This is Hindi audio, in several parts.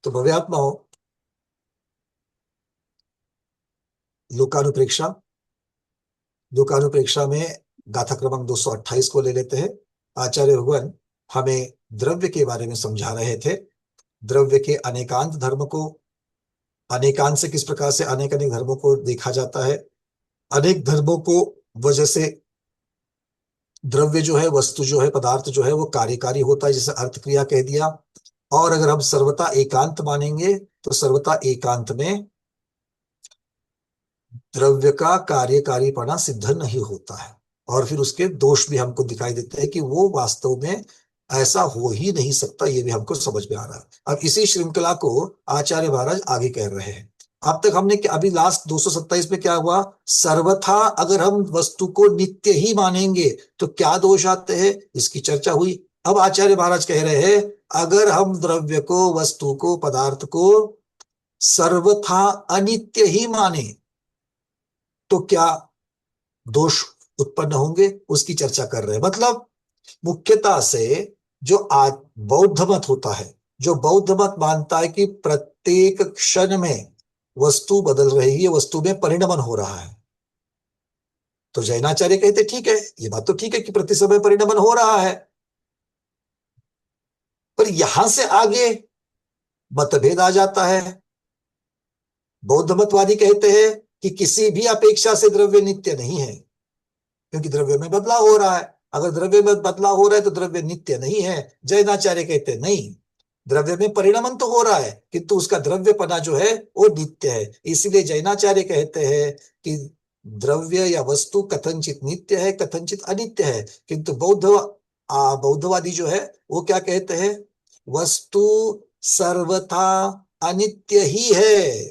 तो भव्यात्मा हो लोकानुप्रेक्षा। लोकानुप्रेक्षा में गाथा क्रमांक 228 को ले लेते हैं। आचार्य भगवान हमें द्रव्य के बारे में समझा रहे थे। द्रव्य के अनेकांत धर्म को, अनेकांत से किस प्रकार से अनेक अनेक धर्मों को देखा जाता है। अनेक धर्मों को वजह से द्रव्य जो है, वस्तु जो है, पदार्थ जो है वो कार्यकारी होता है, जैसे अर्थ क्रिया कह दिया। और अगर हम सर्वथा एकांत मानेंगे तो सर्वथा एकांत में द्रव्य का कार्यकारीपना सिद्ध नहीं होता है। और फिर उसके दोष भी हमको दिखाई देते हैं कि वो वास्तव में ऐसा हो ही नहीं सकता, ये भी हमको समझ में आ रहा है। अब इसी श्रृंखला को आचार्य महाराज आगे कह रहे हैं। अब तक हमने अभी लास्ट 227 में क्या हुआ, सर्वथा अगर हम वस्तु को नित्य ही मानेंगे तो क्या दोष आते हैं, इसकी चर्चा हुई। अब आचार्य महाराज कह रहे हैं अगर हम द्रव्य को, वस्तु को, पदार्थ को सर्वथा अनित्य ही माने तो क्या दोष उत्पन्न होंगे, उसकी चर्चा कर रहे हैं। मतलब मुख्यतः से जो बौद्ध मत होता है, जो बौद्ध मत मानता है कि प्रत्येक क्षण में वस्तु बदल रही है, वस्तु में परिणमन हो रहा है, तो जैनाचार्य कहते ठीक है, ये बात तो ठीक है कि प्रति समय परिणमन हो रहा है, पर यहां से आगे मतभेद आ जाता है। बौद्ध मतवादी कहते हैं कि किसी भी अपेक्षा से द्रव्य नित्य नहीं है, क्योंकि द्रव्य में बदलाव हो रहा है। अगर द्रव्य में बदलाव हो रहा है तो द्रव्य नित्य नहीं है। जैनाचार्य कहते नहीं, द्रव्य में परिणमन तो हो रहा है किंतु उसका द्रव्यपना जो है वो नित्य है। इसीलिए जैनाचार्य कहते हैं कि द्रव्य या वस्तु कथनचित नित्य है, कथनचित अनित्य है। किंतु बौद्धवादी जो है वो क्या कहते हैं, वस्तु सर्वथा अनित्य ही है।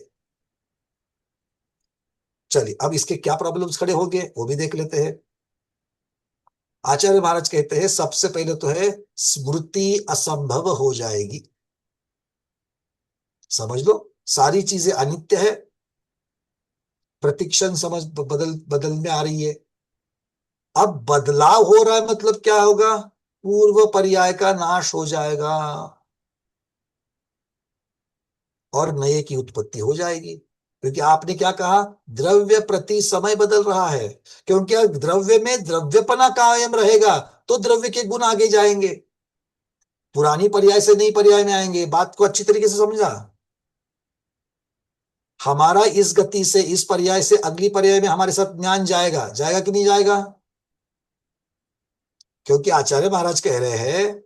चलिए अब इसके क्या प्रॉब्लम्स खड़े होंगे वो भी देख लेते हैं। आचार्य महाराज कहते हैं सबसे पहले तो है स्मृति असंभव हो जाएगी। समझ लो सारी चीजें अनित्य है, प्रतिक्षण समझ बदल बदल में आ रही है। अब बदलाव हो रहा है मतलब क्या होगा, पूर्व पर्याय का नाश हो जाएगा और नए की उत्पत्ति हो जाएगी। क्योंकि आपने क्या कहा, द्रव्य प्रति समय बदल रहा है। क्योंकि अगर द्रव्य में द्रव्यपना कायम रहेगा तो द्रव्य के गुण आगे जाएंगे, पुरानी पर्याय से नई पर्याय में आएंगे। बात को अच्छी तरीके से समझा। हमारा इस गति से, इस पर्याय से अगली पर्याय में हमारे साथ ज्ञान जाएगा, जाएगा कि नहीं जाएगा। क्योंकि आचार्य महाराज कह रहे हैं,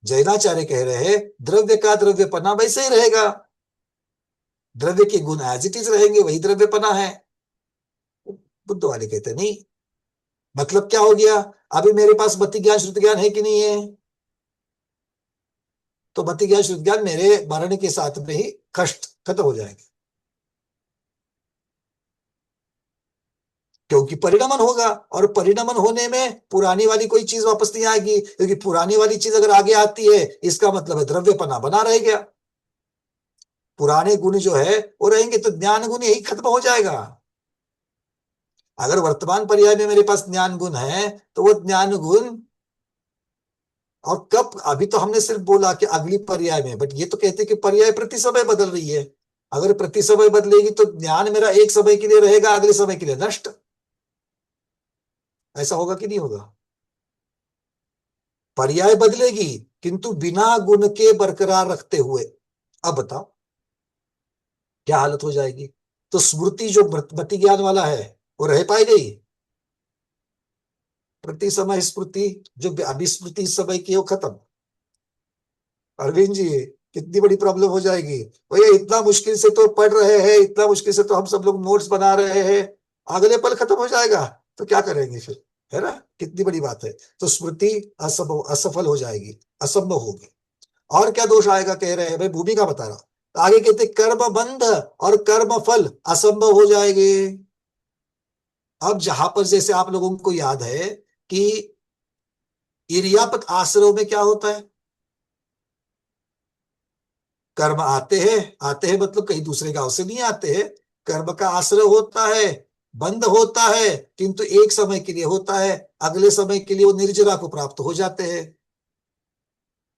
जैनाचार्य कह रहे हैं द्रव्य का द्रव्यपना वैसे ही रहेगा, द्रव्य के गुण एज इट इज रहेंगे, वही द्रव्यपना है। बुद्ध वाले कहते नहीं। मतलब क्या हो गया, अभी मेरे पास मति ज्ञान श्रुति ज्ञान है कि नहीं है, तो मति ज्ञान श्रुति ज्ञान मेरे मरण के साथ में ही कष्ट खत्म हो जाएंगे, क्योंकि परिणमन होगा। और परिणमन होने में पुरानी वाली कोई चीज वापस नहीं आएगी, क्योंकि पुरानी वाली चीज अगर आगे आती है इसका मतलब है द्रव्यपना बना रहेगा, पुराने गुण जो है वो रहेंगे, तो ज्ञान गुण यही खत्म हो जाएगा। अगर वर्तमान पर्याय में मेरे पास ज्ञान गुण है तो वो ज्ञान गुण, और कब, अभी तो हमने सिर्फ बोला कि अगली पर्याय में, बट ये तो कहते कि पर्याय प्रति समय बदल रही है। अगर प्रति समय बदलेगी तो ज्ञान मेरा एक समय के लिए रहेगा, अगले समय के लिए नष्ट। ऐसा होगा कि नहीं होगा। पर्याय बदलेगी किंतु बिना गुण के बरकरार रखते हुए। अब बताओ क्या हालत हो जाएगी। तो स्मृति जो मति ज्ञान वाला है वो रह पाएगी, प्रति समय स्मृति जो अभिस्मृति इस समय की है वो खत्म। अरविंद जी कितनी बड़ी प्रॉब्लम हो जाएगी। भैया इतना मुश्किल से तो पढ़ रहे हैं, इतना मुश्किल से तो हम सब लोग नोट्स बना रहे हैं, अगले पल खत्म हो जाएगा तो क्या करेंगे फिर, है ना। कितनी बड़ी बात है। तो स्मृति असफल हो जाएगी, असंभव होगी। और क्या दोष आएगा कह रहे हैं भाई, भूमिका बता रहा हूं। आगे कहते कर्म बंध और कर्म फल असंभव हो जाएंगे। अब जहां पर जैसे आप लोगों को याद है कि इरियापत आश्रम में क्या होता है, कर्म आते हैं मतलब कहीं दूसरे गांव से नहीं आते हैं। कर्म का आश्रय होता है, बंद होता है, किंतु एक समय के लिए होता है, अगले समय के लिए वो निर्जरा को प्राप्त हो जाते हैं।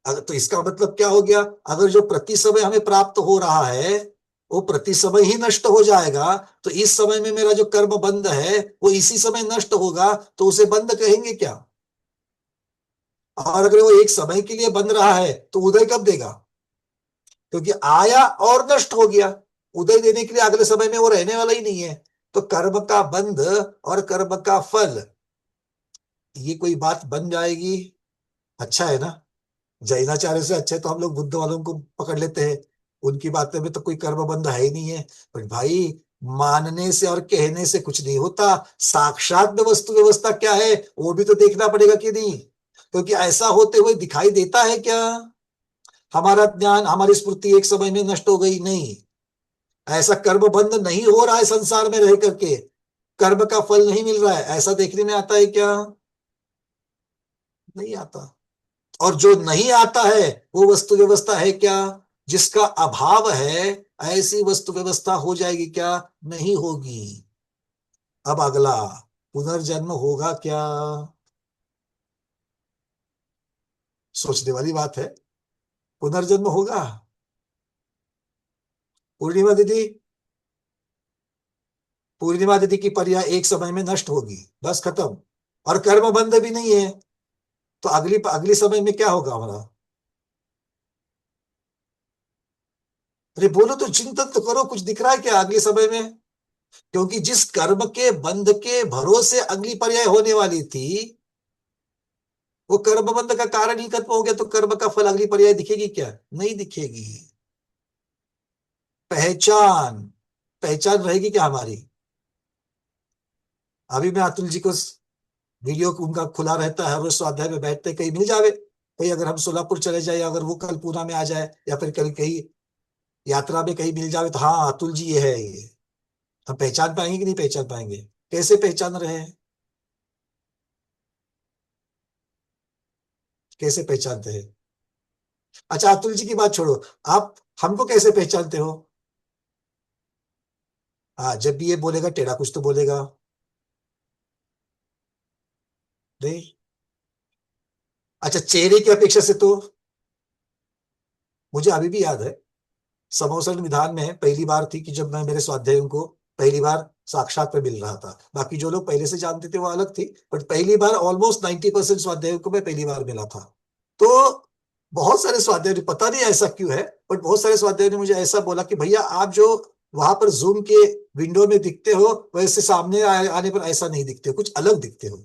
तो इसका मतलब क्या हो गया, अगर जो प्रति समय हमें प्राप्त हो रहा है वो प्रति समय ही नष्ट हो जाएगा, तो इस समय में मेरा जो कर्म बंध है वो इसी समय नष्ट होगा, तो उसे बंध कहेंगे क्या? और अगर वो एक समय के लिए बन रहा है तो उदय कब देगा? क्योंकि आया और नष्ट हो गया, उदय देने के लिए अगले समय में वो रहने वाला ही नहीं है। तो कर्म का बंध और कर्म का फल, ये कोई बात बन जाएगी? अच्छा है ना, जैनाचार्य से अच्छे तो हम लोग बुद्ध वालों को पकड़ लेते हैं, उनकी बातें में तो कोई कर्म बंध है ही नहीं है। पर भाई, मानने से और कहने से कुछ नहीं होता, साक्षात में वस्तु व्यवस्था क्या है वो भी तो देखना पड़ेगा कि नहीं? क्योंकि ऐसा होते हुए दिखाई देता है क्या? हमारा ज्ञान हमारी स्मृति एक समय में नष्ट हो गई? नहीं। ऐसा कर्म बंध नहीं हो रहा है संसार में रह करके, कर्म का फल नहीं मिल रहा है, ऐसा देखने में आता है क्या? नहीं आता। और जो नहीं आता है वो वस्तु व्यवस्था है क्या? जिसका अभाव है, ऐसी वस्तु व्यवस्था हो जाएगी क्या? नहीं होगी। अब अगला, पुनर्जन्म होगा क्या? सोचने वाली बात है। पुनर्जन्म होगा? पूर्णिमा दीदी, पूर्णिमा दीदी की परियां एक समय में नष्ट होगी, बस खत्म। और कर्म बंध भी नहीं है, तो अगली अगली समय में क्या होगा हमारा? अरे बोलो तो, चिंतन तो करो, कुछ दिख रहा है क्या अगले समय में? क्योंकि जिस कर्म के बंध के भरोसे अगली पर्याय होने वाली थी, वो कर्म बंध का कारण ही खत्म हो गया, तो कर्म का फल अगली पर्याय दिखेगी क्या? नहीं दिखेगी। पहचान, पहचान रहेगी क्या हमारी? अभी मैं अतुल जी को वीडियो उनका खुला रहता है, रोज स्वाध्याय में बैठते, कहीं मिल जावे, कहीं अगर हम सोलापुर चले जाए, अगर वो कल पूना में आ जाए, या फिर कल कहीं यात्रा में कहीं मिल जावे, तो हाँ अतुल जी ये है ये, हम पहचान पाएंगे कि नहीं पहचान पाएंगे? कैसे पहचान रहे हैं? कैसे पहचानते हैं? अच्छा अतुल जी की बात छोड़ो, आप हमको कैसे पहचानते हो? हाँ, जब भी ये बोलेगा टेढ़ा कुछ तो बोलेगा। नहीं। अच्छा, चेहरे की अपेक्षा से तो मुझे अभी भी याद है, समोसन विधान में पहली बार थी कि जब मैं मेरे स्वाध्यायों को पहली बार साक्षात में मिल रहा था। बाकी जो लोग पहले से जानते थे वो अलग थी, बट पहली बार ऑलमोस्ट 90% स्वाध्यायों को मैं पहली बार मिला था। तो बहुत सारे स्वाध्यायों ने, पता नहीं ऐसा क्यों है, बट बहुत सारे स्वाध्यायों ने मुझे ऐसा बोला कि भैया आप जो वहां पर जूम के विंडो में दिखते हो, वैसे सामने आने पर ऐसा नहीं दिखते हो, कुछ अलग दिखते हो।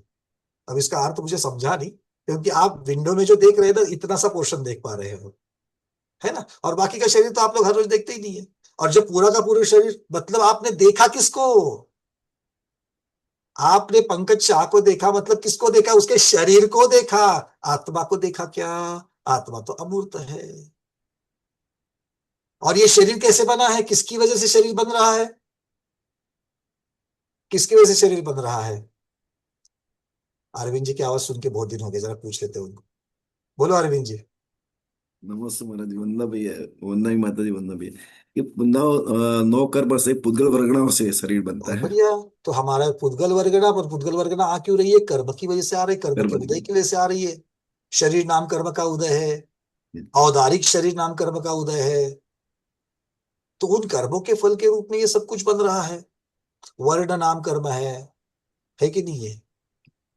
अब इसका अर्थ मुझे समझा नहीं, क्योंकि आप विंडो में जो देख रहे हैं ना, इतना सा पोर्शन देख पा रहे हो, है ना, और बाकी का शरीर तो आप लोग हर रोज देखते ही नहीं है। और जब पूरा का पूरा शरीर, मतलब आपने देखा किसको? आपने पंकज शाह को देखा, मतलब किसको देखा? उसके शरीर को देखा। आत्मा को देखा क्या? आत्मा तो अमूर्त है। और ये शरीर कैसे बना है, किसकी वजह से शरीर बन रहा है? किसकी वजह से शरीर बन रहा है? अरविंद जी की आवाज सुन के बहुत दिन हो गए, जरा पूछ लेते हैं उनको। बोलो अरविंद जी। नमस्ते महाराज जी, वंदना भैया। वंदना ही माता जी, वंदना भैया। ये नौ कर्म से पुद्गल वर्गणाओं से शरीर बनता बहुत है। बढ़िया। तो हमारा पुद्गल वर्गना, पर पुद्गल वर्गना आ क्यों रही है? कर्म की वजह से आ रही है, कर्म के कर्म उदय की वजह से आ रही है। शरीर नाम कर्म का उदय है, औदारिक शरीर नाम कर्म का उदय है। तो उन कर्मों के फल के रूप में ये सब कुछ बन रहा है। वर्ण नाम कर्म है कि नहीं है?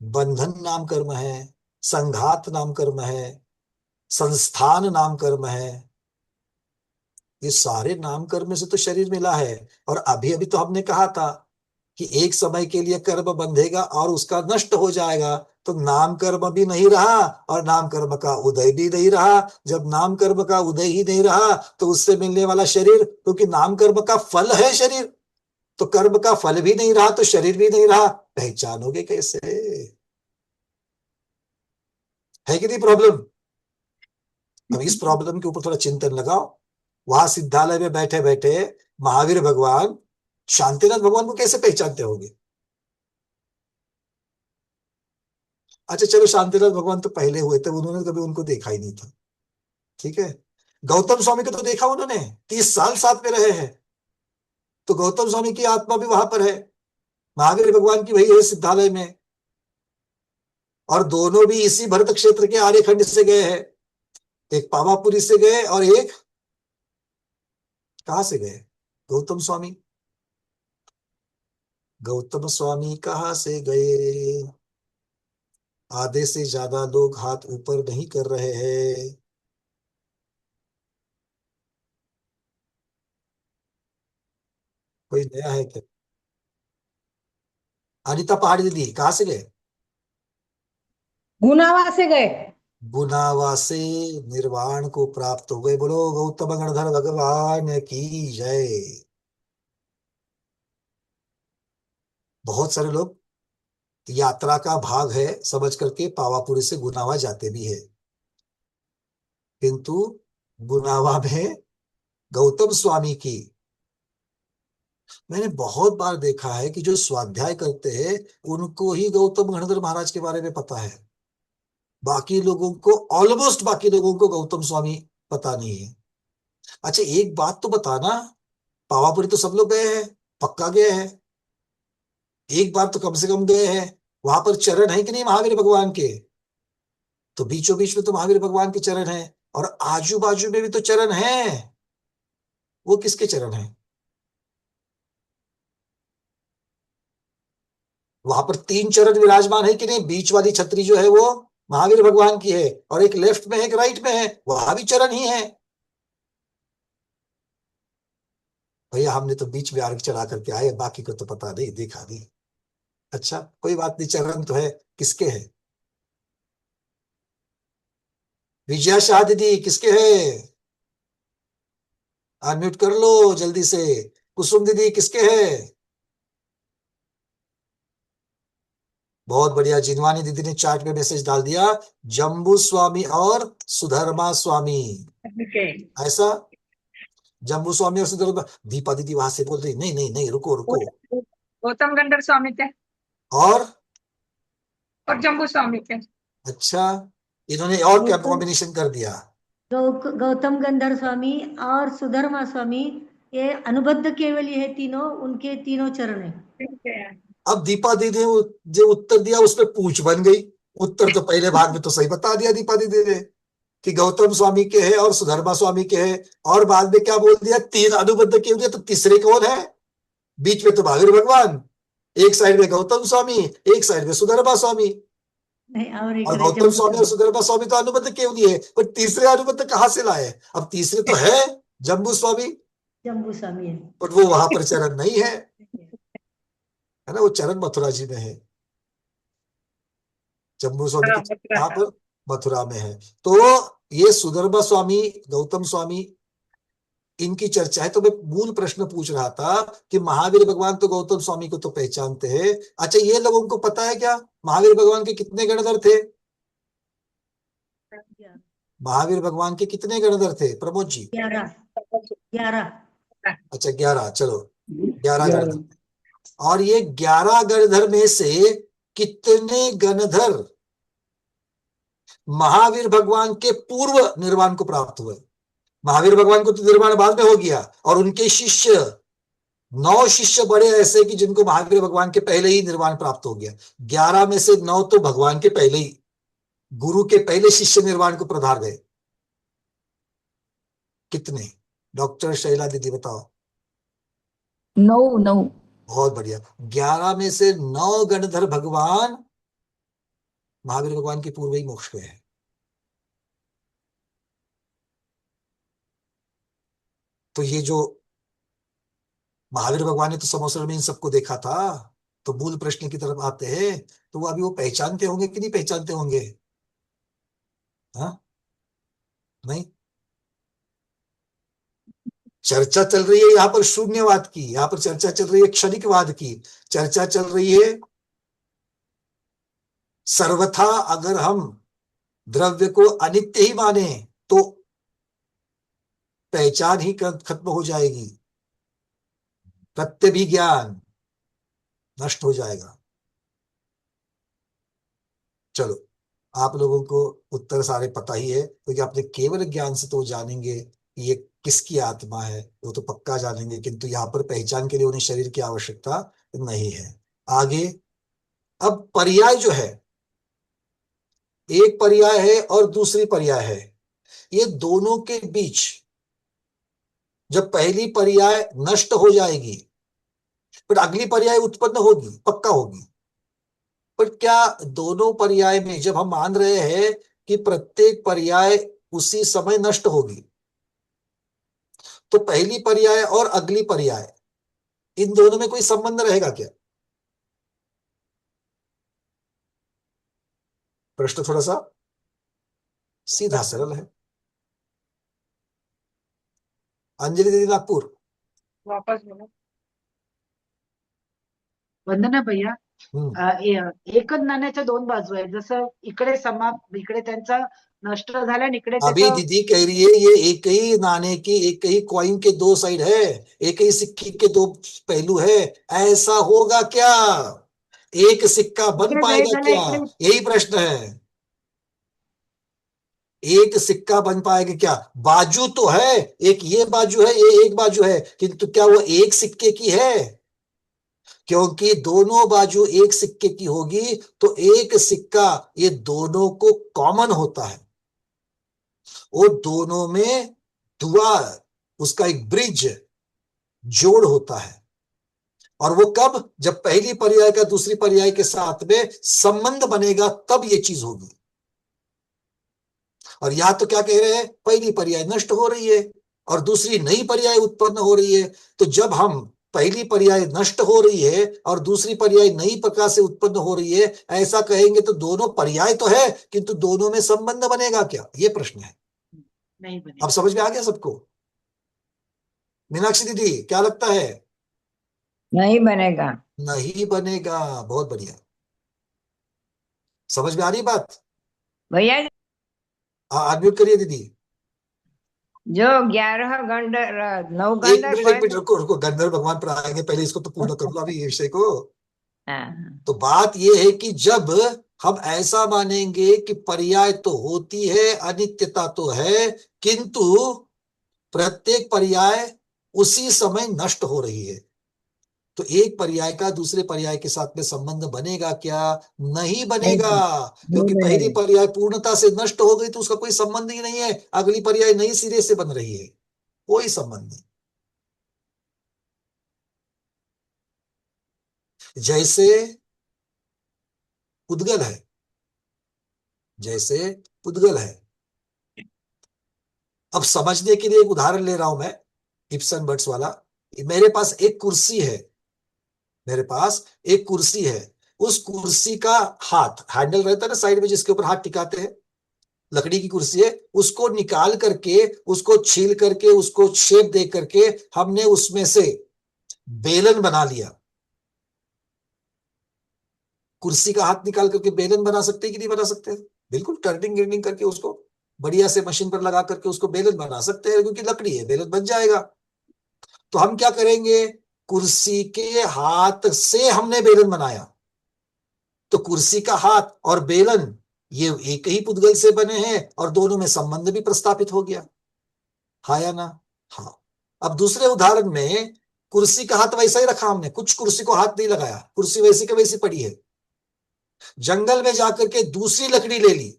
बंधन नाम कर्म है, संघात नाम कर्म है, संस्थान नाम कर्म है। ये सारे नाम कर्म से तो शरीर मिला है। और अभी अभी तो हमने कहा था कि एक समय के लिए कर्म बंधेगा और उसका नष्ट हो जाएगा, तो नाम कर्म भी नहीं रहा और नाम कर्म का उदय भी नहीं रहा। जब नाम कर्म का उदय ही नहीं रहा, तो उससे मिलने वाला शरीर, क्योंकि नाम कर्म का फल है शरीर, तो कर्म का फल भी नहीं रहा तो शरीर भी नहीं रहा, पहचानोगे कैसे? है कि नहीं प्रॉब्लम? अब इस प्रॉब्लम के ऊपर थोड़ा चिंतन लगाओ। वहां सिद्धालय में बैठे बैठे महावीर भगवान शांतिनाथ भगवान को कैसे पहचानते होंगे? अच्छा चलो, शांतिनाथ भगवान तो पहले हुए थे, उन्होंने कभी उनको देखा ही नहीं था, ठीक है। गौतम स्वामी को तो देखा उन्होंने, 30 साल साथ में रहे हैं, तो गौतम स्वामी की आत्मा भी वहां पर है, महावीर भगवान की वही है सिद्धालय में। और दोनों भी इसी भरत क्षेत्र के आर्यखंड से गए हैं। एक पावापुरी से गए और एक कहाँ से गए? गौतम स्वामी। गौतम स्वामी कहाँ से गए? आधे से ज्यादा लोग हाथ ऊपर नहीं कर रहे हैं। कोई नया है क्या? अनिता पहाड़ी दीदी कहाँ से गए? गुनावा से गए। गुनावा से निर्वाण को प्राप्त हो गए। बोलो गौतम गणधर भगवान की जय। बहुत सारे लोग यात्रा का भाग है समझ करके पावापुरी से गुनावा जाते भी है, किंतु गुनावा में गौतम स्वामी की, मैंने बहुत बार देखा है कि जो स्वाध्याय करते हैं उनको ही गौतम गणधर महाराज के बारे में पता है। बाकी लोगों को, ऑलमोस्ट बाकी लोगों को गौतम स्वामी पता नहीं है। अच्छा एक बात तो बताना, पावापुरी तो सब लोग गए हैं, पक्का गए हैं, एक बार तो कम से कम गए हैं। वहां पर चरण है कि नहीं महावीर भगवान के? तो बीचों बीच में तो महावीर भगवान के चरण हैं, और आजू बाजू में भी तो चरण हैं। वो किसके चरण हैं? वहां पर तीन चरण विराजमान है कि नहीं? बीच वाली छतरी जो है वो महावीर भगवान की है, और एक लेफ्ट में है एक राइट में है, वहां भी चरण ही है। भैया हमने तो बीच में आग चढ़ा करके आए, बाकी को तो पता नहीं, देखा नहीं। अच्छा कोई बात नहीं, चरण तो है। किसके है? विजया शाह दीदी किसके है? अनम्यूट कर लो जल्दी से। कुसुम दीदी किसके है? बहुत बढ़िया, जिनवानी दीदी ने चार्ट में मैसेज डाल दिया, जम्बू स्वामी और सुधर्मा स्वामी। ठीक है। ऐसा? जम्बू स्वामी और सुधर्मा। दीपा दीदी वहां से बोल रही, नहीं नहीं नहीं, रुको रुको। गौतम गंधर स्वामी थे और और जम्बू स्वामी थे। अच्छा, इन्होंने और क्या गौतम कॉम्बिनेशन कर दिया? गौतम गंधर स्वामी और सुधर्मा स्वामी, ये अनुबद्ध केवल ये है तीनों, उनके तीनों चरण है। ठीक है। अब दीपा दीदी ने जो उत्तर दिया उसमें पूछ बन गई। उत्तर तो पहले भाग में तो सही बता दिया दीपा दीदी ने कि गौतम स्वामी के है और सुधर्मा स्वामी के है, और बाद में क्या बोल दिया, तीन अनुबद्ध के दिया, तो तीसरे कौन है? बीच में तो महावीर भगवान, एक साइड में गौतम स्वामी, एक साइड में सुधर्मा स्वामी। नहीं, और एक और रहे गौतम जम्बू स्वामी और स्वामी। सुधर्मा स्वामी तो अनुबद्ध क्यों नहीं है, पर तीसरे अनुबद्ध कहाँ से लाए? अब तीसरे तो है जम्बू स्वामी, जम्बू स्वामी है। पर वो वहां पर चरण नहीं है, है ना? वो चरण मथुरा जी में है। जम्बू स्वामी हाँ, के मथुरा कहाँ था। पर? मथुरा में है। तो ये सुधर्मा स्वामी, गौतम स्वामी, इनकी चर्चा है। तो मैं मूल प्रश्न पूछ रहा था कि महावीर भगवान तो गौतम स्वामी को तो पहचानते हैं। अच्छा ये लोगों को पता है क्या महावीर भगवान के कितने गणधर थे? महावीर भगवान के कितने गणधर थे प्रमोद जी? 11। 11। अच्छा 11, चलो 11 गणधर। और ये 11 गणधर में से कितने गणधर महावीर भगवान के पूर्व निर्वाण को प्राप्त हुए? महावीर भगवान को तो निर्वाण बाद में हो गया, और उनके शिष्य 9 शिष्य बड़े ऐसे कि जिनको महावीर भगवान के पहले ही निर्वाण प्राप्त हो गया। 11 में से 9 तो भगवान के पहले ही, गुरु के पहले शिष्य निर्वाण को पधार गए। कितने? डॉक्टर शैला दीदी बताओ। 9 9। बहुत बढ़िया, 11 में से 9 गणधर भगवान महावीर भगवान के पूर्व ही मोक्ष गए हैं। तो ये जो महावीर भगवान ने तो समोसर में इन सबको देखा था। तो मूल प्रश्न की तरफ आते हैं, तो वो अभी वो पहचानते होंगे कि नहीं पहचानते होंगे? हाँ? नहीं? चर्चा चल रही है यहाँ पर शून्यवाद की, यहाँ पर चर्चा चल रही है क्षणिकवाद की, चर्चा चल रही है सर्वथा अगर हम द्रव्य को अनित्य ही माने तो पहचान ही खत्म हो जाएगी, प्रत्यभिज्ञान नष्ट हो जाएगा। चलो आप लोगों को उत्तर सारे पता ही है, क्योंकि आपने केवल ज्ञान से तो जानेंगे कि ये किसकी आत्मा है, वो तो पक्का जानेंगे, किंतु यहाँ पर पहचान के लिए उन्हें शरीर की आवश्यकता नहीं है। आगे अब पर्याय जो है, एक पर्याय है और दूसरी पर्याय है। ये दोनों के बीच जब पहली पर्याय नष्ट हो जाएगी फिर अगली पर्याय उत्पन्न होगी, पक्का होगी। पर क्या दोनों पर्याय में जब हम मान रहे हैं कि प्रत्येक पर्याय उसी समय नष्ट होगी, तो पहली पर्याय और अगली पर्याय इन दोनों में कोई संबंध रहेगा क्या? प्रश्न थोड़ा सा सीधा सरल है। अंजलि दीदी, नागपुर। वापस बोलो. वंदना भैया, हम्म एकच नाण्याच्या दोन बाजू आहेत. जसं इकडे इकडे त्यांचा नष्ट झाला आणि इकडे अभी त्याचा दीदी कह रही है ये एक ही नाणे की, एक ही कॉइन के दो साइड है, एक ही सिक्के के दो पहलू है। ऐसा होगा क्या? एक सिक्का बन इकडे पाएगा झाला क्या? इकडे यही प्रश्न है। एक सिक्का बन पाएगा क्या? बाजू तो है, एक ये बाजू है, ये एक बाजू है, किंतु क्या वो एक सिक्के की है? क्योंकि दोनों बाजू एक सिक्के की होगी तो एक सिक्का ये दोनों को कॉमन होता है, वो दोनों में द्वार, उसका एक ब्रिज, जोड़ होता है। और वो कब? जब पहली पर्याय का दूसरी पर्याय के साथ में संबंध बनेगा तब ये चीज होगी। और यहां तो क्या कह रहे हैं, पहली पर्याय नष्ट हो रही है और दूसरी नई पर्याय उत्पन्न हो रही है। तो जब हम पहली पर्याय नष्ट हो रही है और दूसरी पर्याय नई प्रकार से उत्पन्न हो रही है, ऐसा कहेंगे तो दोनों पर्याय तो है किंतु दोनों में संबंध बनेगा क्या? ये प्रश्न है। नहीं अब बने. समझ में आ गया सबको? मीनाक्षी दीदी, क्या लगता है? नहीं बनेगा. नहीं बनेगा। बहुत बढ़िया, समझ में आ रही बात? भैया, अनम्यूट करिए दीदी। जो 11 गंडर 9 एक गंडर मिनट, एक मिनट, पहले. रुको रुको, गंधर्व भगवान पर आएंगे, पहले इसको तो पूर्ण कर लो अभी, ये विषय को। हाँ, तो बात यह है कि जब हम ऐसा मानेंगे कि पर्याय तो होती है, अनित्यता तो है, किंतु प्रत्येक पर्याय उसी समय नष्ट हो रही है, तो एक पर्याय का दूसरे पर्याय के साथ में संबंध बनेगा क्या? नहीं नहीं बनेगा। नहीं क्योंकि पहली बनेगा. पर्याय पूर्णता से नष्ट हो गई तो उसका कोई संबंध ही नहीं है, अगली पर्याय नई सिरे से बन रही है, कोई संबंध नहीं। जैसे पुद्गल है, जैसे पुद्गल है। अब समझने के लिए एक उदाहरण ले रहा हूं मैं, इप्सन बर्ड्स वाला। मेरे पास एक कुर्सी है, मेरे पास एक कुर्सी है, उस कुर्सी का हाथ, हैंडल रहता है ना साइड में जिसके ऊपर हाथ टिकाते हैं, लकड़ी की कुर्सी है, उसको निकाल करके, उसको छील करके, उसको शेप दे करके हमने उसमें से बेलन बना लिया। कुर्सी का हाथ निकाल करके बेलन बना सकते हैं कि नहीं बना सकते? बिल्कुल, टर्निंग गिर्निंग करके उसको बढ़िया से मशीन पर लगा करके उसको बेलन बना सकते हैं, क्योंकि लकड़ी है, बेलन बन जाएगा। तो हम क्या करेंगे, कुर्सी के हाथ से हमने बेलन बनाया, तो कुर्सी का हाथ और बेलन ये एक ही पुद्गल से बने हैं और दोनों में संबंध भी प्रस्थापित हो गया। हाँ या ना? हाँ। अब दूसरे उदाहरण में कुर्सी का हाथ वैसा ही रखा हमने, कुछ कुर्सी को हाथ नहीं लगाया, कुर्सी वैसी की वैसी पड़ी है। जंगल में जाकर के दूसरी लकड़ी ले ली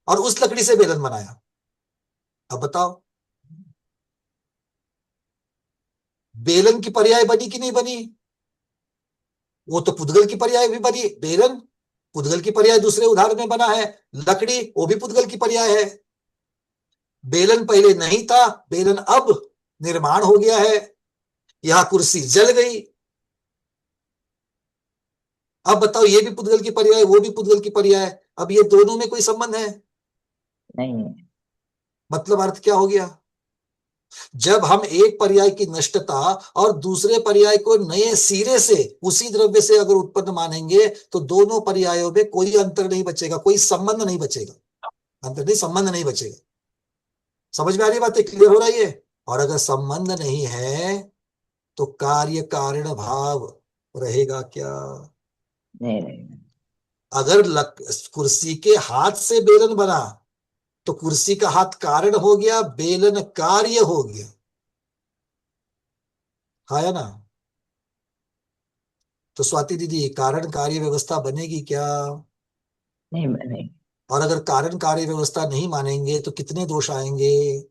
और उस लकड़ी से बेलन बनाया। अब बताओ, बेलन की पर्याय बनी कि नहीं बनी? वो तो पुद्गल की पर्याय भी बनी। बेलन पुद्गल की पर्याय दूसरे उदाहरण में बना है, लकड़ी वो भी पुद्गल की पर्याय है। बेलन पहले नहीं था, बेलन अब निर्माण हो गया है, यहां कुर्सी जल गई। अब बताओ, ये भी पुद्गल की पर्याय, वो भी पुद्गल की पर्याय, अब ये दोनों में कोई संबंध है? नहीं. मतलब अर्थ क्या हो गया? जब हम एक पर्याय की नष्टता और दूसरे पर्याय को नए सिरे से उसी द्रव्य से अगर उत्पन्न मानेंगे तो दोनों पर्यायों में कोई अंतर नहीं बचेगा, कोई संबंध नहीं बचेगा, अंतर नहीं, संबंध नहीं बचेगा। समझ में आ रही बात है? क्लियर हो रही है? और अगर संबंध नहीं है तो कार्य कारण भाव रहेगा क्या? नहीं रहेगा. अगर कुर्सी के हाथ से बेलन बना तो कुर्सी का हाथ कारण हो गया, बेलन कार्य हो गया। हाँ या ना? तो स्वाति दीदी, कारण कार्य व्यवस्था बनेगी क्या? नहीं बनेगा. और अगर कारण कार्य व्यवस्था नहीं मानेंगे तो कितने दोष आएंगे।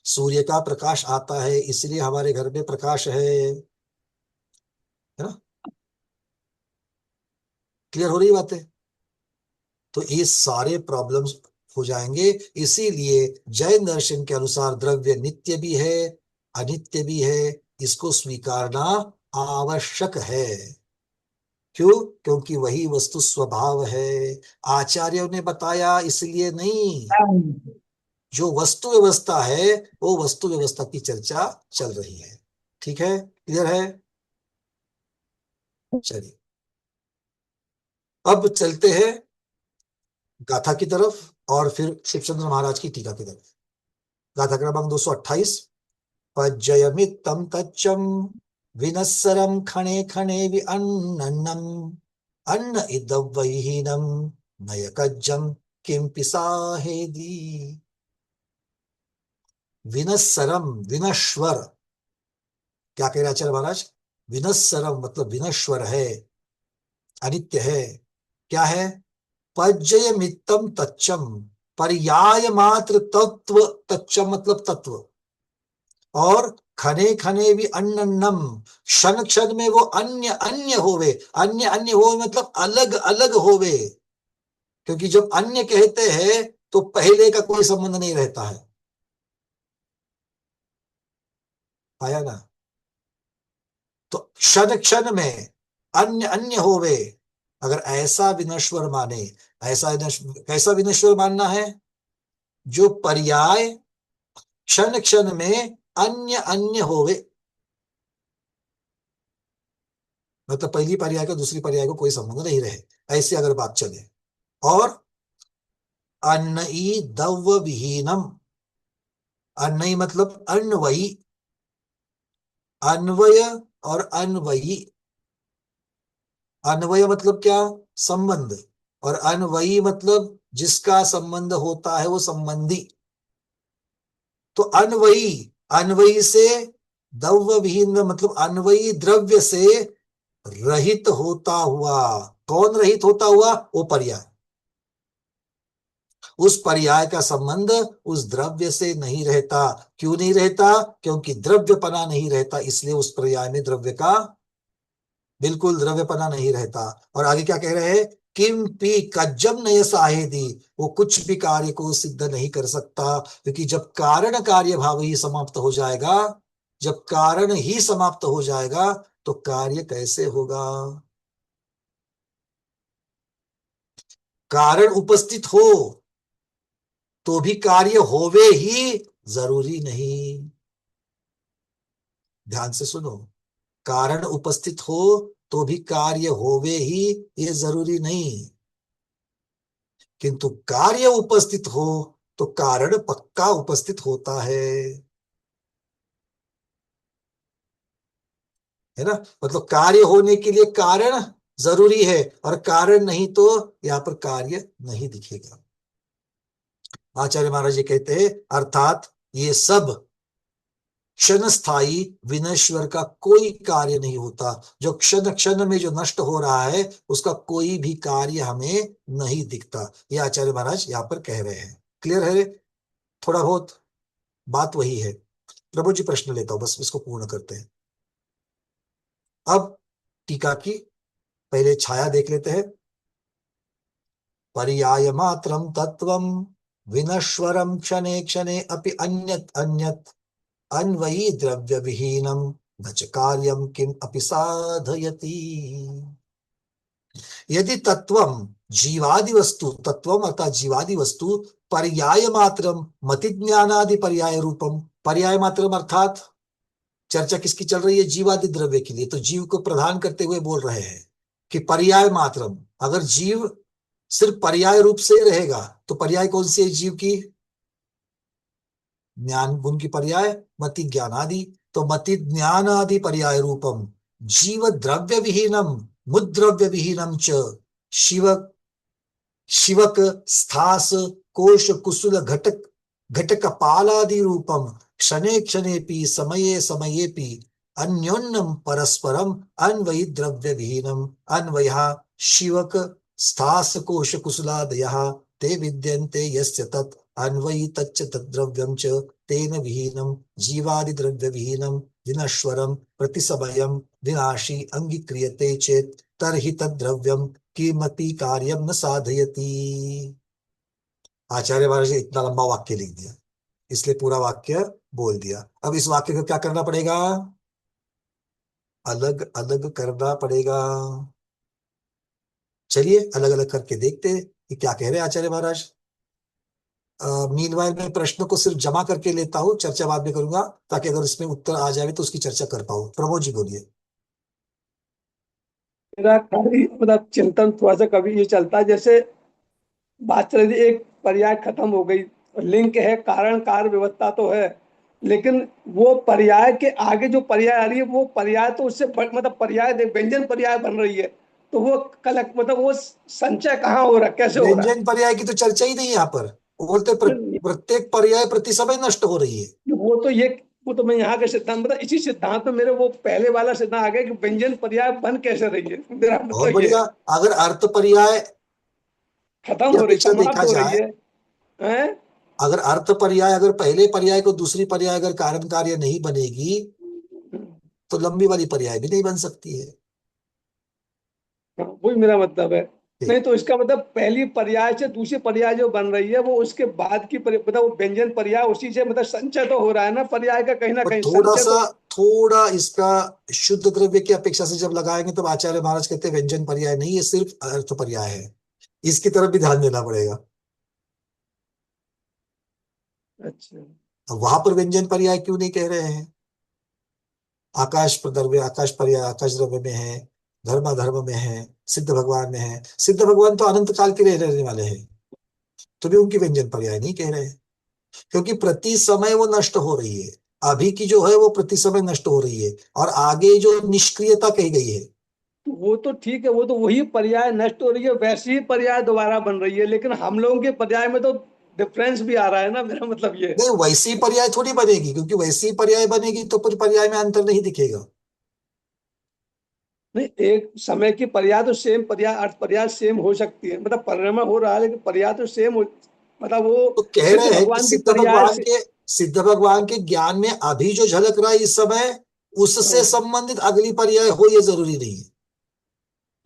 सूर्य का प्रकाश आता है इसलिए हमारे घर में प्रकाश है ना। क्लियर हो रही बातें। तो ये सारे प्रॉब्लम्स हो जाएंगे। इसीलिए जैन दर्शन के अनुसार द्रव्य नित्य भी है अनित्य भी है, इसको स्वीकारना आवश्यक है। क्यों? क्योंकि वही वस्तु स्वभाव है। आचार्यों ने बताया इसलिए नहीं, जो वस्तु व्यवस्था है वो वस्तु व्यवस्था की चर्चा चल रही है। ठीक है, क्लियर है। चलिए अब चलते हैं गाथा की तरफ और फिर शिवचंद्र महाराज की टीका की तरफ। गाथा क्रमांक 228। पज्जयमित्तं तच्चं विनस्सरं खणे खणे वि अन्नन्नम् अन्न इदव्वैहीनं नयकज्जं किं पिसाहेदि। विनस्सरम, विनश्वर, क्या कह रहे आचार्य महाराज? विनस्सरम मतलब विनश्वर है, अनित्य है। क्या है? पज्जयमित्तं तच्चं, पर्याय मात्र तत्व, तच्चं मतलब तत्व। और खने खने भी अन्नन्नम, क्षण क्षण में वो अन्य अन्य होवे। अन्य अन्य होवे मतलब अलग अलग होवे। क्योंकि जब अन्य कहते हैं तो पहले का कोई संबंध नहीं रहता है। आया ना। तो क्षण क्षण में अन्य अन्य होवे। अगर ऐसा विनश्वर माने, कैसा विनश्वर मानना है? जो पर्याय क्षण क्षण में अन्य अन्य होवे, मतलब पहली पर्याय का दूसरी पर्याय को कोई संबंध नहीं रहे, ऐसी अगर बात चले। और अन्नई दव्व विहीनम, अन्नई मतलब अन्वयी, अन्वय और अन्वयी। अन्वय मतलब क्या? संबंध। और अन्वयी मतलब जिसका संबंध होता है वो संबंधी। तो अन्वयी, अन्वयी से दव्व विहीन मतलब अन्वयी द्रव्य से रहित होता हुआ। कौन रहित होता हुआ? वो पर्याय। उस पर्याय का संबंध उस द्रव्य से नहीं रहता। क्यों नहीं रहता? क्योंकि द्रव्यपना नहीं रहता, इसलिए उस पर्याय में द्रव्य का बिल्कुल द्रव्यपना नहीं रहता। और आगे क्या कह रहे हैं? किम पी कज्जम नय साहेदी, वो कुछ भी कार्य को सिद्ध नहीं कर सकता। क्योंकि जब कारण कार्य भाव ही समाप्त हो जाएगा, जब कारण ही समाप्त हो जाएगा तो कार्य कैसे होगा? कारण उपस्थित हो तो भी कार्य होवे ही जरूरी नहीं। ध्यान से सुनो, कारण उपस्थित हो तो भी कार्य होवे ही ये जरूरी नहीं। किंतु कार्य उपस्थित हो तो कारण पक्का उपस्थित होता है ना। मतलब कार्य होने के लिए कारण जरूरी है, और कारण नहीं तो यहां पर कार्य नहीं दिखेगा। आचार्य महाराज जी कहते हैं अर्थात ये सब क्षण स्थायी विनश्वर का कोई कार्य नहीं होता। जो क्षण क्षण में जो नष्ट हो रहा है उसका कोई भी कार्य हमें नहीं दिखता। ये आचार्य महाराज यहाँ पर कह रहे हैं। क्लियर है? थोड़ा बहुत बात वही है। प्रभु जी प्रश्न लेता हूं, बस इसको पूर्ण करते हैं। अब टीका की पहले छाया देख लेते हैं। पर्याय मात्रम तत्वम विनश्वरम क्षणे क्षणे अपि अन्यत अन्यत अन्वयी द्रव्य विहीनम न च कार्यम किम अपि साधयति। यदि तत्वम जीवादि वस्तु, तत्वम अर्थात जीवादि वस्तु पर्याय मात्रम मति ज्ञानादि पर्याय रूपम, पर्याय मात्रम अर्थात चर्चा किसकी चल रही है? जीवादि द्रव्य के लिए। तो जीव को प्रधान करते हुए बोल रहे हैं कि पर्याय मात्रम, अगर जीव सिर्फ पर्याय रूप से रहेगा तो पर्याय कौन सी है जीव की? ज्ञान गुण की पर्याय मति ज्ञान आदि। तो मति ज्ञान आदि पर्याय रूपम जीव द्रव्य विहीनम मुद्रव्य विहीनम च शिव शिवक स्थास कोश कुसुल घटक घटक पालादि रूपम क्षणे क्षणेपि समये समयेपि अन्योन्यम परस्परम अन्वयी द्रव्य विहीनम। अन्वय शिवक स्थास कोश कुशलादयः ते विद्यन्ते यस्य तत् अन्वयितच्च तद्द्रव्यं च तेन विहीनं जीवादिद्रव्य विहीनं विनश्वरं प्रतिसमयं विनाशी अंगीक्रियते चेत् तर्हि तद्द्रव्यं किमपि कार्यं न साधयति। आचार्य महाराज ने इतना लंबा वाक्य लिख दिया, इसलिए पूरा वाक्य बोल दिया। अब इस वाक्य को क्या करना पड़ेगा, अलग अलग करना पड़ेगा। चलिए अलग अलग करके देखते हैं कि क्या कह रहे हैं आचार्य महाराज। मीनवाइल मैं प्रश्न को सिर्फ जमा करके लेता हूं, चर्चा बाद में करूंगा, ताकि अगर इसमें उत्तर आ जाए तो उसकी चर्चा कर पाऊं। प्रमोद जी बोलिए। मेरा खाली मतलब चिंतन थोड़ा सा कभी ये चलता है, जैसे बात चल रही थी, एक पर्याय खत्म हो गई, लिंक है, कारण कार्य व्यवस्था तो है, लेकिन वो पर्याय के आगे जो पर्याय आ रही है वो पर्याय तो उससे मतलब पर्याय व्यंजन पर्याय बन रही है, तो वो मतलब वो संचय कहाँ हो रहा है, कैसे हो रहा व्यंजन पर्याय की तो चर्चा ही नहीं यहाँ पर। वो बोलते है? प्रत्येक पर्याय प्रति समय नष्ट हो रही है। वो तो मैं यहाँ के सिद्धांत मतलब इसी सिद्धांत में मेरे वो पहले वाला सिद्धांत आ गया कि व्यंजन पर्याय बन कैसे रही है, मेरा बहुत मतलब ये बढ़िया। है, अगर अर्थ पर्याय खत्म की हो रही, अपेक्षा समाप्त देखा हो रही जाए, है? अगर अर्थ पर्याय, अगर पहले पर्याय को दूसरी पर्याय अगर कारण कार्य नहीं बनेगी तो लंबी वाली पर्याय भी नहीं बन सकती है। हाँ, वही मेरा मतलब है। नहीं ठीक। तो इसका मतलब पहली पर्याय से दूसरी पर्याय जो बन रही है वो उसके बाद की मतलब वो व्यंजन पर्याय उसी से मतलब संचय तो हो रहा है ना, पर्याय का कहीं ना और कहीं थोड़ा संचय सा, तो। थोड़ा इसका शुद्ध द्रव्य की अपेक्षा से जब लगाएंगे तब आचार्य महाराज कहते हैं व्यंजन पर्याय नहीं है, सिर्फ अर्थ पर्याय है। इसकी तरफ भी ध्यान देना पड़ेगा। अच्छा। अब वहां पर व्यंजन पर्याय क्यों नहीं कह रहे हैं। आकाश द्रव्य, आकाश पर्याय आकाश द्रव्य में है, धर्म धर्म में है, सिद्ध भगवान में है। सिद्ध भगवान तो अनंत काल के लिए रहने वाले हैं, तो भी उनकी व्यंजन पर्याय नहीं कह रहे हैं, क्योंकि प्रति समय वो नष्ट हो रही है। अभी की जो है वो प्रति समय नष्ट हो रही है, और आगे जो निष्क्रियता कही गई है। तो वो तो ठीक है, वो तो वही पर्याय नष्ट हो रही है, वैसी ही पर्याय दोबारा बन रही है, लेकिन हम लोगों के पर्याय में तो डिफरेंस भी आ रहा है ना, मेरा मतलब ये है। नहीं, वैसी पर्याय थोड़ी बनेगी, क्योंकि वैसी पर्याय बनेगी तो फिर पर्याय में अंतर नहीं दिखेगा। नहीं, एक समय की पर्याय तो सेम पर्याय अर्थ पर्याय सेम हो सकती है, मतलब परिणाम हो रहा है लेकिन पर्याय तो सेम हो, मतलब तो वो कह सिद्ध रहे हैं कि भगवान की पर्याय से। सिद्ध भगवान के ज्ञान में अभी जो झलक रहा है इस समय, उससे हाँ, संबंधित अगली पर्याय हो, ये जरूरी नहीं है।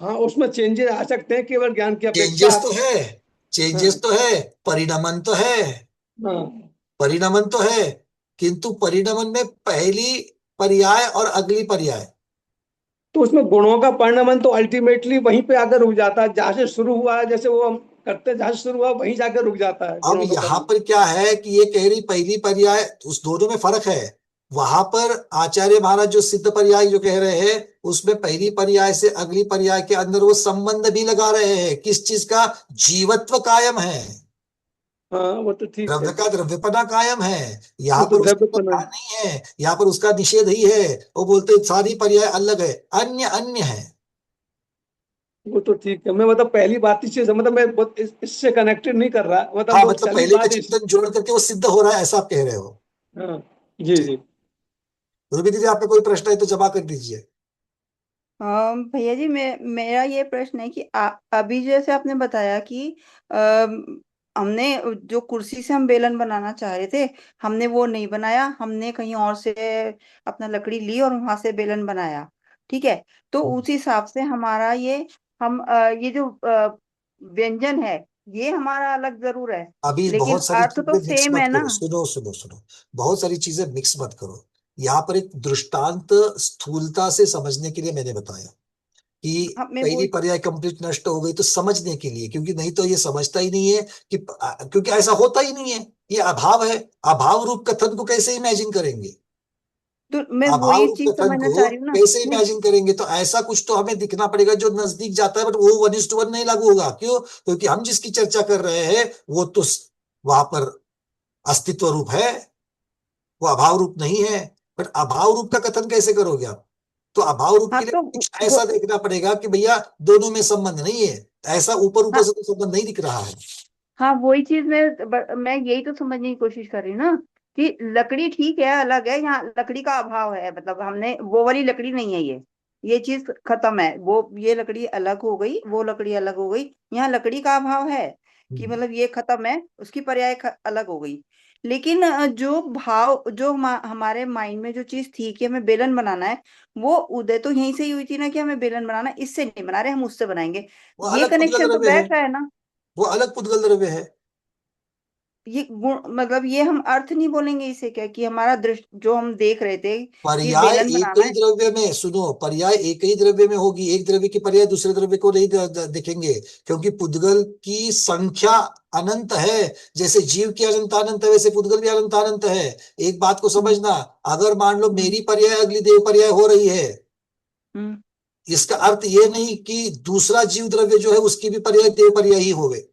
हाँ, उसमें चेंजेस आ सकते हैं केवल ज्ञान की अपेक्षा। चेंजेस तो है, चेंजेस हाँ, तो है, परिणमन तो है, हाँ, परिणमन तो है, किंतु परिणमन में पहली पर्याय और अगली पर्याय। तो उसमें गुणों का परिणमन तो अल्टीमेटली वहीं पे आकर रुक जाता है जहां से शुरू हुआ है, जैसे वो हम करते हैं, जहां से शुरू हुआ वहीं जाकर रुक जाता है अब गुणों का यहां परिणमन। पर क्या है कि ये कह रही पहली पर्याय, उस दोनों में फर्क है। वहां पर आचार्य महाराज जो सिद्ध पर्याय जो कह रहे हैं, उसमें पहली पर्याय से अगली पर्याय के अंदर वो संबंध भी लगा रहे हैं। किस चीज का, जीवत्व कायम है, हाँ, वो तो ठीक है। द्रव्य का द्रव्यपना कायम है। वो यहाँ तो पर द्रव्य उसका परिणाम। ध्यान नहीं है, यहाँ पर उसका निषेध ही है। वो बोलते हैं सारी पर्याय अलग है, अन्य अन्य है। वो तो ठीक है, मैं मतलब पहली बात इसी से मतलब मैं बहुत इससे कनेक्टेड नहीं कर रहा, मतलब हाँ, वो मतलब चली पहले का बात इस। चिंतन जोड़ करके वो सिद्ध हो रहा है, ऐसा आप कह रहे हो। हाँ, जी जी। रूबी दीदी, आप पे कोई प्रश्न है तो जमा कर दीजिए। भैया जी, मेरा ये प्रश्न है कि अभी जैसे आपने बताया कि हमने जो कुर्सी से हम बेलन बनाना चाह रहे थे, हमने वो नहीं बनाया, हमने कहीं और से अपना लकड़ी ली और वहां से बेलन बनाया। ठीक है। तो उस हिसाब से हमारा ये ये जो व्यंजन है, ये हमारा अलग जरूर है, अभी लेकिन बहुत सारी अर्थ तो चीजें मिक्स सेम मत है ना। करो, सुनो सुनो सुनो। बहुत सारी चीजें मिक्स मत करो। यहाँ पर एक दृष्टांत स्थूलता से समझने के लिए मैंने बताया कि हाँ, मैं वो। पहली पर्याय कंप्लीट नष्ट हो गई तो समझने के लिए, क्योंकि नहीं तो ये समझता ही नहीं है कि, क्योंकि ऐसा होता ही नहीं है। ये अभाव है। अभाव रूप कथन को कैसे इमेजिन करेंगे, तो मैं अभाव वही रूप चीज कथन समझना को चाह रही हूँ ना। कैसे नहीं, इमेजिन करेंगे। तो ऐसा कुछ तो हमें दिखना पड़ेगा जो नजदीक जाता है, बट वो 1:1 नहीं लागू होगा। क्यों, क्योंकि हम जिसकी चर्चा कर रहे हैं वो तो वहां पर अस्तित्व रूप है, वो अभाव रूप नहीं है। बट अभाव रूप का कथन कैसे करोगे आप। तो अभाव रूप हाँ के लिए तो कुछ वो, ऐसा देखना पड़ेगा कि भैया दोनों में संबंध नहीं है। ऐसा ऊपर ऊपर हाँ, से तो संबंध नहीं दिख रहा है। हाँ, वही चीज मैं यही तो समझने की कोशिश कर रही हूँ ना, कि लकड़ी ठीक है, अलग है, यहाँ लकड़ी का अभाव है, मतलब हमने वो वाली लकड़ी नहीं है ये। ये चीज खत्म है, वो ये लकड़ी अलग हो गई, वो लकड़ी अलग हो गई, यहाँ लकड़ी का अभाव है कि मतलब ये खत्म है, उसकी पर्याय अलग हो गई। लेकिन जो भाव, जो हमारे माइंड में जो चीज थी कि हमें बेलन बनाना है, वो उदय तो यहीं से ही हुई थी ना, कि हमें बेलन बनाना है, इससे नहीं बना रहे हम, उससे बनाएंगे। वो ये अलग पुद्गल कनेक्शन तो द्रव्य है, बैठ रहा है ना। वो अलग पुद्गल द्रव्य है। ये गुण मतलब ये हम अर्थ नहीं बोलेंगे इसे क्या, कि हमारा दृष्टि जो हम देख रहे थे कि पर्याय बेलन एक बनाना ही है। द्रव्य में, सुनो, पर्याय एक ही द्रव्य में होगी, एक द्रव्य की पर्याय दूसरे द्रव्य को नहीं दिखेंगे, क्योंकि पुद्गल की संख्या अनंत है। जैसे जीव की अनंत अनंत है, वैसे पुद्गल भी अनंत अनंत है। एक बात को हम्म समझना, अगर मान लो हम्म मेरी पर्याय अगली देव पर्याय हो रही है, हम्म इसका अर्थ ये नहीं कि दूसरा जीव द्रव्य जो है उसकी भी पर्याय देव पर्याय ही होवे।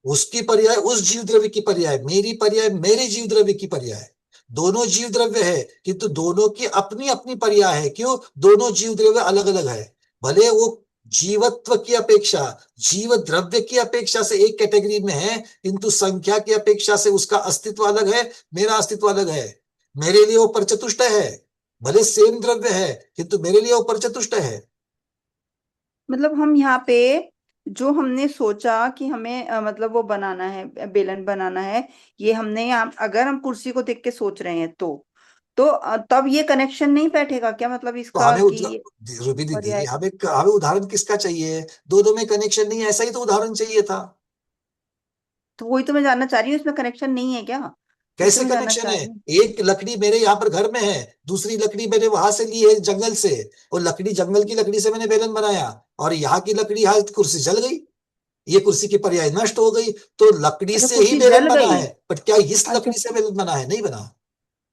उसकी पर्याय उस जीव द्रव्य की पर्याय, मेरी पर्याय मेरे जीव द्रव्य की पर्याय। दोनों जीव द्रव्य है, किंतु दोनों की अपनी अपनी पर्याय है। क्यों? दोनों जीव द्रव्य अलग अलग है। भले वो जीवत्व की अपेक्षा, जीव द्रव्य की अपेक्षा से एक कैटेगरी में है, किंतु संख्या की अपेक्षा से उसका अस्तित्व अलग है, मेरा अस्तित्व अलग है। मेरे लिए वो परचतुष्ट है, भले सेम द्रव्य है, किंतु मेरे लिए वो परचतुष्ट है। मतलब हम यहाँ पे जो हमने सोचा कि हमें मतलब वो बनाना है, बेलन बनाना है, ये हमने यहाँ, अगर हम कुर्सी को देख के सोच रहे हैं तो तब ये कनेक्शन नहीं बैठेगा क्या, मतलब तो इसका हमें कि ये रूबी दीदी, पर्याय। हमें हमें उदाहरण किसका चाहिए? दोनों में कनेक्शन नहीं है, ऐसा ही तो उदाहरण चाहिए था। तो वही तो मैं जानना चाह रही हूँ, इसमें कनेक्शन नहीं है क्या, वही तो कैसे मैं जानना कनेक्शन चाह है? रही हूँ। एक लकड़ी मेरे यहाँ पर घर में है, दूसरी लकड़ी मैंने वहां से ली है जंगल से, और लकड़ी, जंगल की लकड़ी से मैंने बेलन बनाया, और यहाँ की लकड़ी, यहाँ कुर्सी जल गई, ये कुर्सी की पर्याय नष्ट हो गई। तो लकड़ी अच्छा, से ही कुर्सी बेलन जल बना गई। है, बट क्या इस अच्छा, लकड़ी से बेलन बना है? नहीं बना।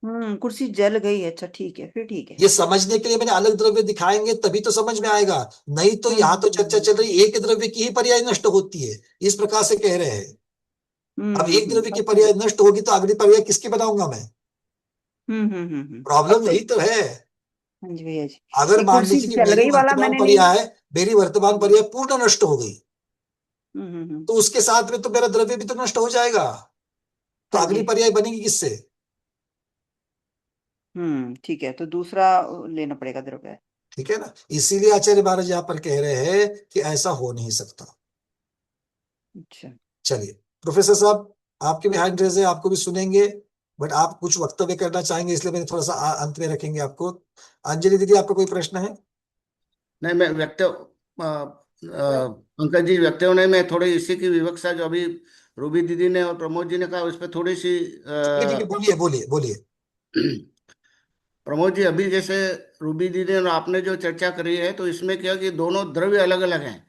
कुर्सी जल गई, अच्छा ठीक है, फिर ठीक है। ये समझने के लिए मैंने अलग द्रव्य दिखाएंगे तभी तो समझ में आएगा। नहीं तो हम्म यहाँ तो हम्म चर्चा चल रही एक द्रव्य की ही पर्याय नष्ट होती है, इस प्रकार से कह रहे हैं। अब एक द्रव्य की अब पर्याय समझ। नष्ट होगी तो अगली पर्याय किसकी बनाऊंगा मैं? अब प्रॉब्लम सही। यही तो है। हाँ जी भैया जी। अगर ये मान कुर्सी लीजिए कि जल मेरी गई वाला वर्तमान मैंने नहीं। पर्याय, मेरी वर्तमान हम्म पर्याय पूर्ण नष्ट हो गई, हम्म। तो उसके साथ में तो मेरा द्रव्य भी तो नष्ट हो जाएगा। तो हाँ अगली जी। पर्याय बनेगी किससे? ठीक है, तो दूसरा लेना पड़ेगा द्रव्य। ठीक है ना? इसीलिए आचार्य महाराज यहाँ पर कह रहे हैं कि ऐसा हो नहीं सकता। अच्छा। चलिए, प्रोफेसर साहब, आपके भी हैंड रेज है, आपको भी सुनेंगे, बट आप कुछ वक्तव्य करना चाहेंगे, इसलिए मैंने थोड़ा सा अंत में रखेंगे आपको। अंजलि दीदी, आपका कोई प्रश्न है? नहीं, मैं व्यक्त पंकज जी, व्यक्त होने में थोड़ी इसी की विवक्षा जो अभी रूबी दीदी ने और प्रमोद जी ने कहा, उस पर थोड़ी सी ठीक है, बोलिए बोलिए बोलिए। प्रमोद जी, अभी जैसे रूबी दीदी और आपने जो चर्चा करी है, तो इसमें क्या कि दोनों द्रव्य अलग अलग हैं,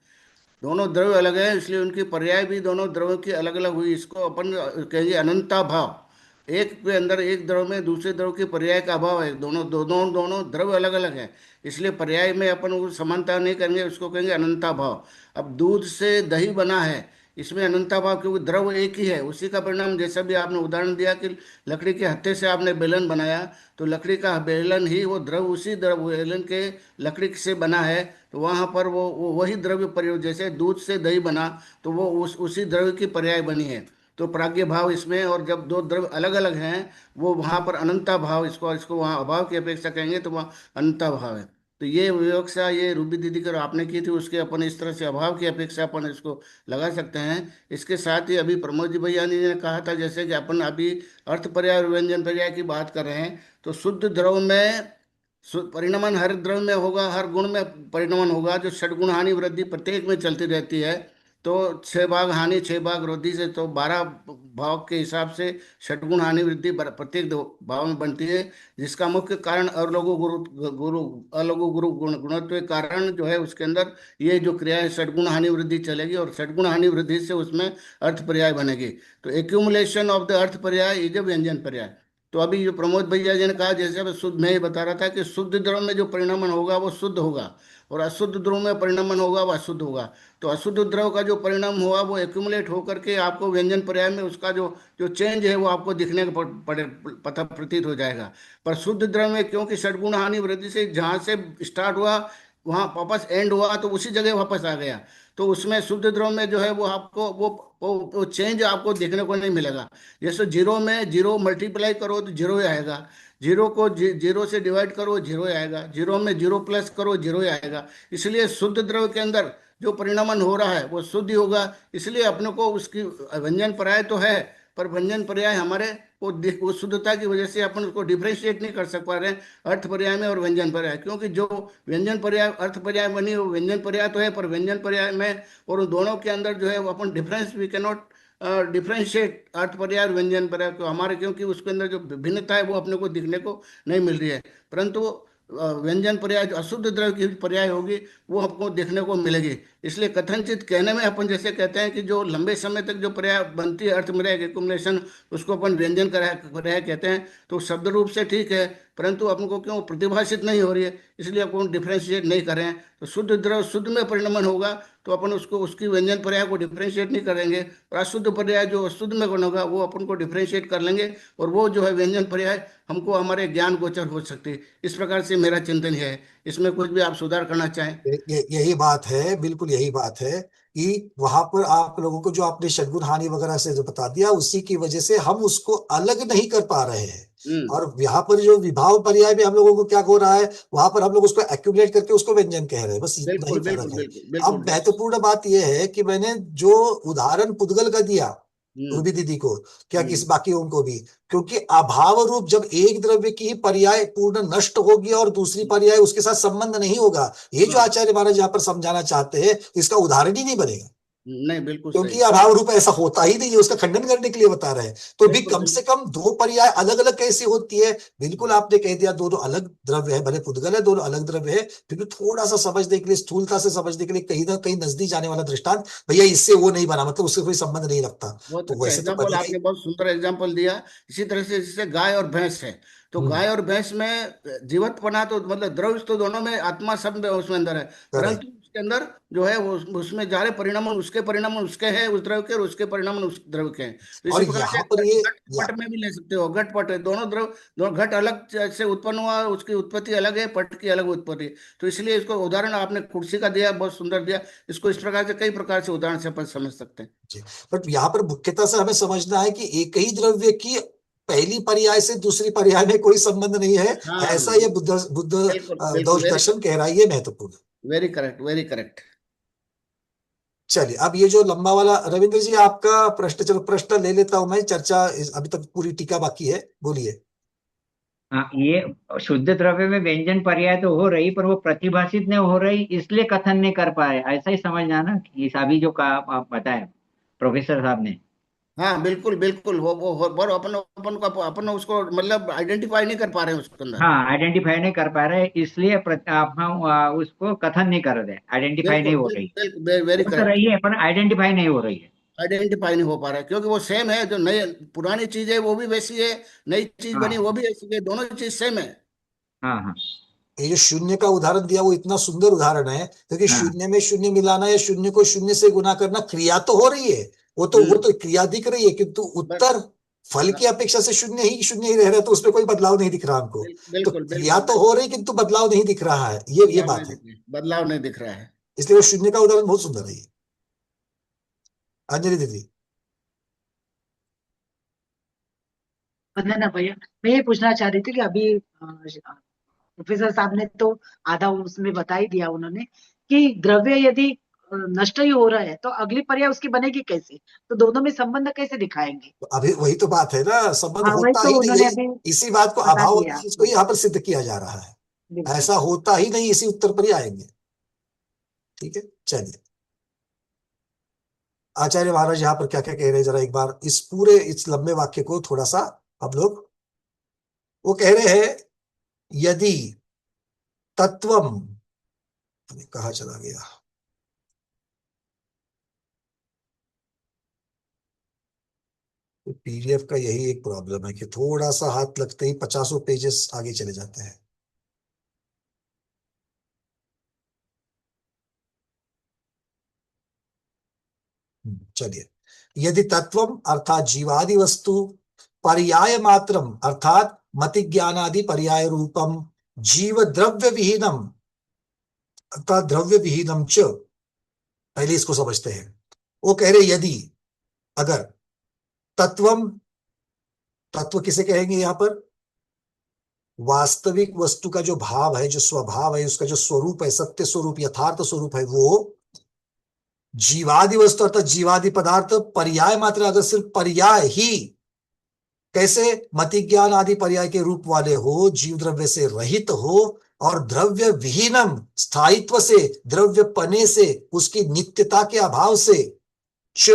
दोनों द्रव्य अलग हैं, इसलिए उनकी पर्याय भी दोनों द्रव्यों की अलग अलग हुई। इसको अपन कहेंगे अनंता भाव। एक के अंदर, एक द्रव में दूसरे द्रव की पर्याय का अभाव है, दोनों दोनों दोनों द्रव्य अलग अलग हैं, इसलिए पर्याय में अपन वो समानता नहीं करेंगे, उसको कहेंगे अनंता भाव। अब दूध से दही बना है, इसमें अनंता भाव, क्योंकि द्रव एक ही है, उसी का परिणाम, जैसा भी आपने उदाहरण दिया कि लकड़ी के हत्थे से आपने बेलन बनाया, तो लकड़ी का बेलन ही वो द्रव, उसी द्रव बेलन के लकड़ी से बना है, तो वहाँ पर वो वही द्रव्य प्रयोग, जैसे दूध से दही बना, तो वो उसी द्रव्य की पर्याय बनी है। तो प्राज्ञ भाव इसमें, और जब दो द्रव्य अलग अलग हैं, वो वहाँ पर अनंता भाव, इसको इसको वहाँ अभाव की अपेक्षा कहेंगे, तो वहाँ अनंता भाव है। तो ये विवक्षा ये रूबी दीदी कर आपने की थी, उसके अपन इस तरह से अभाव की अपेक्षा अपन इसको लगा सकते हैं। इसके साथ ही अभी प्रमोद जी भैया ने कहा था, जैसे कि अपन अभी अर्थ पर्याय और व्यंजन पर्याय की बात कर रहे हैं, तो शुद्ध द्रव में परिणमन हर द्रव में होगा, हर गुण में परिणमन होगा, जो षटगुण हानि वृद्धि प्रत्येक में चलती रहती है। तो 6 भाग हानि 6 भाग वृद्धि से, तो 12 भाव के हिसाब से षटगुण हानि वृद्धि प्रत्येक भाव में बनती है, जिसका मुख्य कारण अवलघु गुरु गुरु अलघु गुरु गुणत्व के कारण जो है, उसके अंदर ये जो क्रिया है षटगुण हानि वृद्धि चलेगी, और षटगुण हानि वृद्धि से उसमें अर्थ पर्याय बनेगी। तो एक्यूमुलेशन ऑफ द अर्थ पर्याय इज अ व्यंजन पर्याय। तो अभी जो प्रमोद भैया जी ने कहा, जैसे अब शुद्ध, मैं ये बता रहा था कि शुद्ध द्रव में जो परिणमन होगा वो शुद्ध होगा, और अशुद्ध द्रव में परिणमन होगा वो अशुद्ध होगा। तो अशुद्ध द्रव का जो परिणाम हुआ वो एक्यूमुलेट होकर के आपको व्यंजन पर्याय में उसका जो जो चेंज है वो आपको दिखने का पता प्रतीत हो जाएगा। पर शुद्ध द्रव में, क्योंकि षटगुण हानि वृद्धि से जहाँ से स्टार्ट हुआ वहाँ वापस एंड हुआ, तो उसी जगह वापस आ गया, तो उसमें शुद्ध द्रव में जो है वो आपको वो चेंज आपको देखने को नहीं मिलेगा। जैसे जीरो में जीरो मल्टीप्लाई करो तो जीरो ही आएगा, जीरो को जीरो से डिवाइड करो जीरो ही आएगा, जीरो में जीरो प्लस करो जीरो ही आएगा। इसलिए शुद्ध द्रव्य के अंदर जो परिणमन हो रहा है वो शुद्ध ही होगा। इसलिए अपने को उसकी व्यंजन पर्याय तो है, पर व्यंजन पर्याय हमारे वो शुद्धता की वजह से अपन उसको डिफ्रेंशिएट नहीं कर सक पा रहे हैं अर्थ पर्याय में और व्यंजन पर्याय, क्योंकि जो व्यंजन पर्याय अर्थ पर्याय बनी वो व्यंजन पर्याय तो है, पर व्यंजन पर्याय में और उन दोनों के अंदर जो है वो अपन difference we can not differentiate अर्थ पर्याय और व्यंजन पर्याय को हमारे, क्योंकि उसके अंदर जो भिन्नता है वो अपने को दिखने को नहीं मिल रही है। परंतु व्यंजन पर्याय जो अशुद्ध द्रव्य की पर्याय होगी वो हमको देखने को मिलेगी। इसलिए कथनचित कहने में अपन जैसे कहते हैं कि जो लंबे समय तक जो पर्याय बनती है अर्थ पर्याय कॉम्बिनेशन, उसको अपन व्यंजन पर्याय कहते हैं, तो शब्द रूप से ठीक है, परंतु अपन को क्यों प्रतिभाषित नहीं हो रही है, इसलिए अपन डिफ्रेंशिएट नहीं कर रहे हैं। तो शुद्ध द्रव्य शुद्ध में परिणमन होगा तो अपन उसको उसकी व्यंजन पर्याय को डिफ्रेंशिएट नहीं करेंगे, और अशुद्ध पर्याय जो अशुद्ध में गुण होगा वो अपन को डिफ्रेंशिएट कर लेंगे, और वो जो है व्यंजन पर्याय हमको हमारे ज्ञान गोचर हो सकती है। इस प्रकार से मेरा चिंतन है। इसमें कुछ भी आप सुधार करना चाहें? यही बात है, बिल्कुल यही बात है कि वहां पर आप लोगों को जो आपने षड्गुण हानि वगैरह से जो बता दिया उसी की वजह से हम उसको अलग नहीं कर पा रहे हैं। और यहाँ पर जो विभाव पर्याय में हम लोगों को क्या हो रहा है, वहां पर हम लोग उसको एक्यूमुलेट करके उसको व्यंजन कह रहे हैं, बस इतना ही बिल्कुल फर्क बिल्कुल है। बिल्कुल अब बिल्कुल। महत्वपूर्ण बात यह है कि मैंने जो उदाहरण पुद्गल का दिया हम्म रूबी दीदी को, क्या किस हम्म बाकी उनको भी, क्योंकि अभाव रूप जब एक द्रव्य की ही पर्याय पूर्ण नष्ट होगी और दूसरी पर्याय उसके साथ संबंध नहीं होगा, ये जो हाँ, आचार्य महाराज यहाँ पर समझाना चाहते हैं इसका उदाहरण ही नहीं बनेगा, नहीं बिल्कुल क्योंकि सही। अभाव रूप ऐसा होता ही नहीं है, उसका खंडन करने के लिए बता रहे हैं। तो भी बिल्कुल कम से बिल्कुल कम दो पर्याय अलग अलग कैसी होती है, बिल्कुल आपने कह दिया दोनों अलग द्रव्य है, भले पुद्गल है दोनों अलग द्रव्य है, फिर भी थोड़ा सा समझने के लिए, स्थूलता से समझने के लिए कहीं ना कहीं नजदीक जाने वाला दृष्टांत, भैया इससे वो नहीं बना, मतलब उससे कोई संबंध नहीं रखता, बहुत तो अच्छा वैसे तो एग्जाम्पल बनेगा ही। आपने, बहुत सुंदर एग्जाम्पल दिया। इसी तरह से जैसे गाय और भैंस है, तो हम्म। गाय और भैंस में जीवत्पना तो मतलब द्रव्य तो दोनों में, आत्मा सब में उसमें अंदर है, करेक्ट। परंतु उसके अंदर जो है वो उसमें जा रहे परिणाम उसके हैं उस द्रव्य के, और उसके परिणाम उस द्रव्य के हैं। तो और इसी प्रकार से यहाँ पर ये घट पट में भी ले सकते हो, घट पट है, दोनों द्रव, दोनों घट अलग से उत्पन्न हुआ, उसकी उत्पत्ति अलग है, पट की अलग उत्पत्ति है। तो इसलिए इसको उदाहरण आपने कुर्सी का दिया, बहुत सुंदर दिया। इसको इस प्रकार से कई प्रकार से उदाहरण से अपन समझ सकते हैं। जी, बट यहाँ पर मुख्यतः से हमें समझना है कि एक ही द्रव्य की पहली पर्याय से दूसरी पर्याय में कोई संबंध नहीं है, हाँ, ऐसा ये बुद्ध बुद्ध बिल्कुल बिल्कुल, दोष वेरी दर्शन कह रहा है, ये महत्वपूर्ण है। Very correct, very correct. चलिए अब ये जो लंबा वाला, रविंद्र जी आपका प्रश्न, चलो प्रश्न ले लेता हूं मैं, चर्चा अभी तक पूरी टीका बाकी है, बोलिए। हाँ, ये शुद्ध द्रव्य में व्यंजन पर्याय तो हो रही, पर वो प्रतिभाषित नहीं हो रही, इसलिए कथन नहीं कर पाए, ऐसा ही समझना ना, कि अभी जो कहा आप बताए प्रोफेसर साहब ने। हाँ बिल्कुल बिल्कुल, वो पर अपन अपन को अपन उसको मतलब आइडेंटिफाई नहीं कर पा रहे हैं उसके अंदर। हाँ, आइडेंटिफाई नहीं कर पा रहे, इसलिए आप हम उसको कथन नहीं कर रहे, आइडेंटिफाई नहीं बिल्कुल हो रही। बिल्कुल बिल्कुल, वेरी हो तो करेक्ट। रही है पर आइडेंटिफाई नहीं हो रही है। आइडेंटिफाई नहीं हो पा रहा है, क्योंकि वो सेम है, जो नई पुरानी चीज है वो भी वैसी है, नई चीज बनी हाँ वो भी वैसी है, दोनों चीज सेम है। हाँ हाँ ये जो शून्य का उदाहरण दिया वो इतना सुंदर उदाहरण है, क्योंकि हाँ शून्य में शून्य मिलाना या शून्य को शून्य से गुना करना क्रिया तो हो रही है, वो तो क्रिया दिख रही है, किंतु बस उत्तर फल की अपेक्षा से शून्य ही रह रहा है, तो उसमें कोई बदलाव नहीं दिख रहा हमको। तो बिल्कुल क्रिया बिल्कुल तो हो रही किंतु बदलाव नहीं दिख रहा है, ये बदलाव नहीं बात है। दिख रहा है, बदलाव नहीं दिख रहा है। इसलिए वो शून्य का उदाहरण बहुत सुंदर है ये। अंजलि दीदी। वंदना भैया, मैं ये पूछना चाह रही थी कि अभी प्रोफेसर साहब ने तो आधा उसमें बता ही दिया उन्होंने, कि द्रव्य यदि नष्ट ही हो रहा है तो अगली पर्याय उसकी बनेगी कैसे, तो दोनों में संबंध कैसे दिखाएंगे? तो अभी वही तो बात है ना, संबंध हाँ, वही होता तो ही नहीं उन्होंने है, अभी इसी बात को, बता अभाव वाली दिया। चीज को यहाँ पर सिद्ध किया जा रहा है, बिल्कुल। ऐसा होता ही नहीं, इसी उत्तर पर ही आएंगे। ठीक है, चलिए आचार्य महाराज यहाँ पर क्या क्या कह रहे हैं, जरा एक बार इस लंबे वाक्य को थोड़ा सा हम लोग, वो कह रहे हैं यदि तत्वम, कहाँ चला गया, पीडीएफ का यही एक प्रॉब्लम है कि थोड़ा सा हाथ लगते ही 50 पेजेस आगे चले जाते हैं। चलिए, यदि तत्वम अर्थात जीवादि वस्तु, पर्याय मात्रम अर्थात मति ज्ञानादि पर्याय रूपम, जीव द्रव्य विहीनम अर्थात द्रव्य विहीनम च, पहले इसको समझते हैं। वो कह रहे यदि, अगर, तत्वम, तत्व किसे कहेंगे यहां पर, वास्तविक वस्तु का जो भाव है, जो स्वभाव है, उसका जो स्वरूप है, सत्य स्वरूप, यथार्थ स्वरूप है, वो जीवादि वस्तु अर्थात जीवादि पदार्थ पर्याय मात्र, अगर सिर्फ पर्याय ही, कैसे मति ज्ञान आदि पर्याय के रूप वाले हो, जीव द्रव्य से रहित हो और द्रव्य विहीनम, स्थायित्व से, द्रव्य पने से, उसकी नित्यता के अभाव से, च,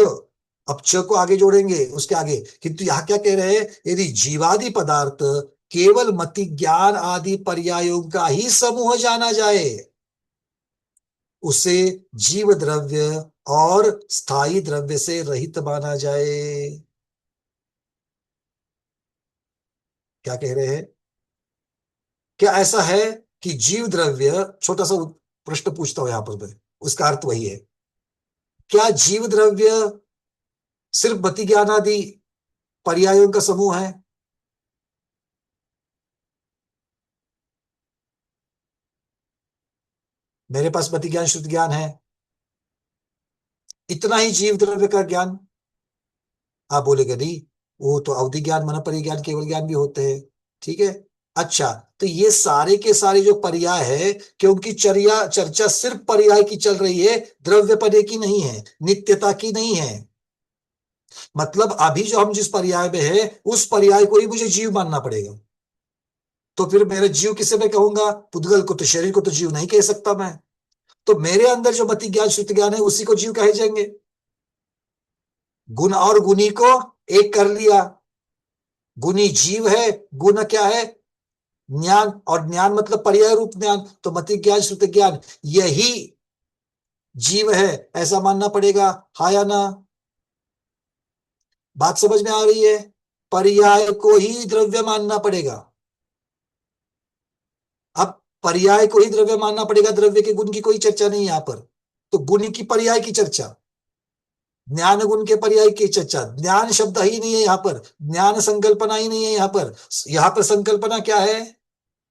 अब च को आगे जोड़ेंगे उसके आगे, किंतु यहां क्या कह रहे हैं, यदि जीवादि पदार्थ केवल मति ज्ञान आदि पर्यायों का ही समूह जाना जाए, उसे जीव द्रव्य और स्थायी द्रव्य से रहित माना जाए। क्या कह रहे हैं? क्या ऐसा है कि जीव द्रव्य, छोटा सा प्रश्न पूछता हूं यहां पर मैं, उसका अर्थ वही है, क्या जीव द्रव्य सिर्फ मति ज्ञान आदि पर्यायों का समूह है? मेरे पास मति ज्ञान शुद्ध ज्ञान है, इतना ही जीव द्रव्य का ज्ञान? आप बोलेगे नहीं, वो तो अवधि ज्ञान, मन परिज्ञान, केवल ज्ञान भी होते हैं। ठीक है, अच्छा, तो ये सारे के सारे जो पर्याय है, क्योंकि चर्चा सिर्फ पर्याय की चल रही है, द्रव्य पदे की नहीं है, नित्यता की नहीं है। मतलब अभी जो हम जिस पर्याय में है, उस पर्याय को ही मुझे जीव मानना पड़ेगा। तो फिर मेरा जीव किसे मैं कहूंगा? पुद्गल को, तो शरीर को तो जीव नहीं कह सकता मैं। तो मेरे अंदर जो मति ज्ञान शुद्ध ज्ञान है, उसी को जीव कहे जाएंगे। गुण और गुणी को एक कर लिया, गुणी जीव है, गुण क्या है? ज्ञान, और ज्ञान मतलब पर्याय रूप ज्ञान, तो मति ज्ञान शुद्ध ज्ञान यही जीव है, ऐसा मानना पड़ेगा, हा या ना? बात समझ में आ रही है? पर्याय को ही द्रव्य मानना पड़ेगा। अब पर्याय को ही द्रव्य मानना पड़ेगा, द्रव्य के गुण की कोई चर्चा नहीं यहां पर। तो गुण की पर्याय की चर्चा, ज्ञान गुण के पर्याय की चर्चा, ज्ञान शब्द ही नहीं है यहां पर, ज्ञान संकल्पना ही नहीं है यहां पर। यहां पर संकल्पना क्या है?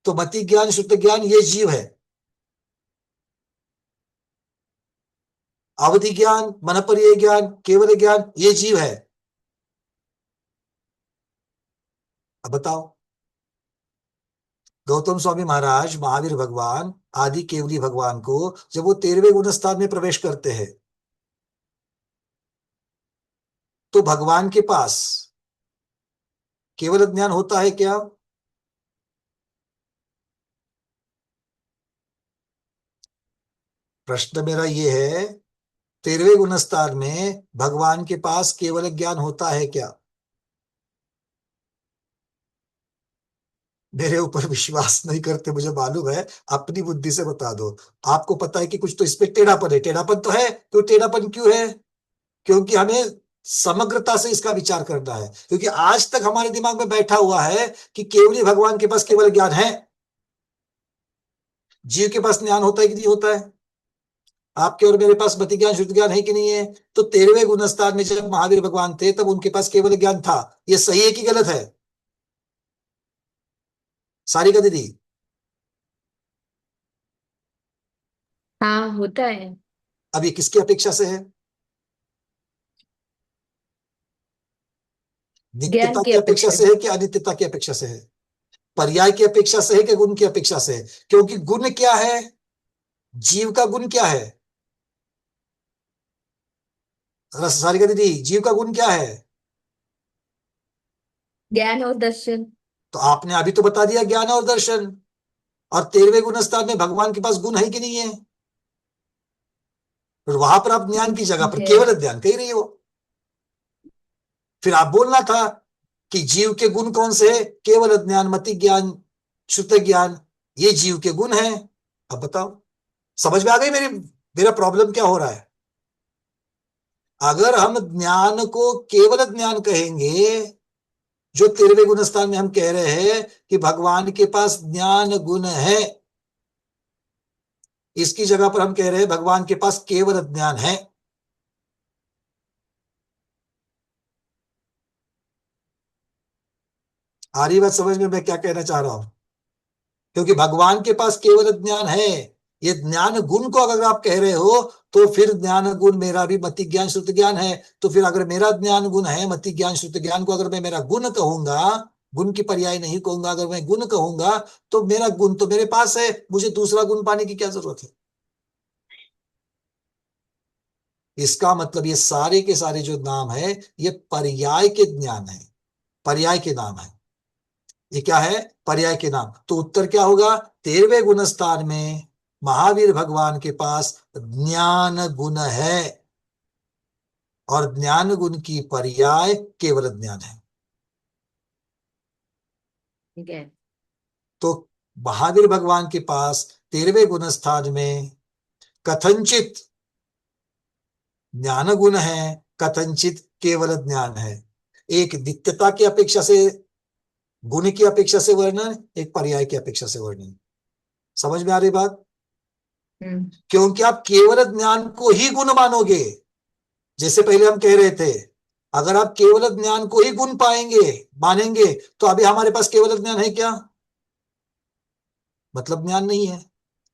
तो मति ज्ञान शुद्ध ज्ञान ये जीव है, अवधि ज्ञान, मन पर्याय ज्ञान, केवल ज्ञान ये जीव है। अब बताओ, गौतम स्वामी महाराज, महावीर भगवान, आदि केवली भगवान को जब वो 13वें गुण स्थान में प्रवेश करते हैं, तो भगवान के पास केवल ज्ञान होता है क्या? प्रश्न मेरा ये है, 13वें गुण स्थान में भगवान के पास केवल ज्ञान होता है क्या? मेरे ऊपर विश्वास नहीं करते, मुझे मालूम है, अपनी बुद्धि से बता दो। आपको पता है कि कुछ तो इसमें टेढ़ापन है, टेढ़ापन तो है, तो टेढ़ापन क्यों है? क्योंकि हमें समग्रता से इसका विचार करना है, क्योंकि आज तक हमारे दिमाग में बैठा हुआ है कि केवली भगवान के पास केवल ज्ञान है। जीव के पास ज्ञान होता है कि नहीं होता है? आपके और मेरे पास मति ज्ञान शुद्ध ज्ञान है कि नहीं है? तो 13वें गुण स्थान में जब महावीर भगवान थे, तब उनके पास केवल ज्ञान था। ये सही है कि गलत है? सारिका दीदी, हाँ होता है। अब ये किसकी अपेक्षा से है? ज्ञान नित्यता की की अपेक्षा अपेक्षा से है कि अनित्यता की अपेक्षा से है? पर्याय की अपेक्षा से है कि गुण की अपेक्षा से है? क्योंकि गुण क्या है? जीव का गुण क्या है? सारिका दीदी, जीव का गुण क्या है? ज्ञान और दर्शन। तो आपने अभी तो बता दिया, ज्ञान और दर्शन। और 13वें गुण स्थान में भगवान के पास गुण है कि नहीं है? फिर वहां पर आप ज्ञान की जगह पर है। केवल ज्ञान कह रही हो। फिर आप बोलना था कि जीव के गुण कौन से है? केवल ज्ञान, मति ज्ञान, शुद्ध ज्ञान, ये जीव के गुण हैं। अब बताओ, समझ में आ गई मेरा प्रॉब्लम क्या हो रहा है? अगर हम ज्ञान को केवल ज्ञान कहेंगे, जो 13वें गुण स्थान में हम कह रहे हैं कि भगवान के पास ज्ञान गुण है, इसकी जगह पर हम कह रहे हैं भगवान के पास केवल ज्ञान है। आ रही बात समझ में मैं क्या कहना चाह रहा हूं? क्योंकि भगवान के पास केवल ज्ञान है, ये ज्ञान गुण को अगर आप कह रहे हो, तो फिर ज्ञान गुण मेरा भी मति ज्ञान शुद्ध ज्ञान है। तो फिर अगर मेरा ज्ञान गुण है, मति ज्ञान शुद्ध ज्ञान को अगर मैं मेरा गुण कहूंगा, गुण की पर्याय नहीं कहूंगा। अगर मैं गुण कहूंगा तो मेरा गुण तो मेरे पास है, मुझे दूसरा गुण पाने की क्या जरूरत है। इसका मतलब ये सारे के सारे जो नाम है ये पर्याय के ज्ञान है, पर्याय के नाम है। ये क्या है? पर्याय के नाम। तो उत्तर क्या होगा? 13वें गुण स्थान में महावीर भगवान के पास ज्ञान गुण है और ज्ञान गुण की पर्याय केवल ज्ञान है। ठीक है। तो महावीर भगवान के पास 13वें गुण स्थान में कथनचित ज्ञान गुण है, कथनचित केवल ज्ञान है। एक नित्यता की अपेक्षा से, गुण की अपेक्षा से वर्णन, एक पर्याय की अपेक्षा से वर्णन। समझ में आ रही बात? क्योंकि आप केवल ज्ञान को ही गुण मानोगे। जैसे पहले हम कह रहे थे, अगर आप केवल ज्ञान को ही गुण पाएंगे, मानेंगे, तो अभी हमारे पास केवल ज्ञान है क्या? मतलब ज्ञान नहीं है।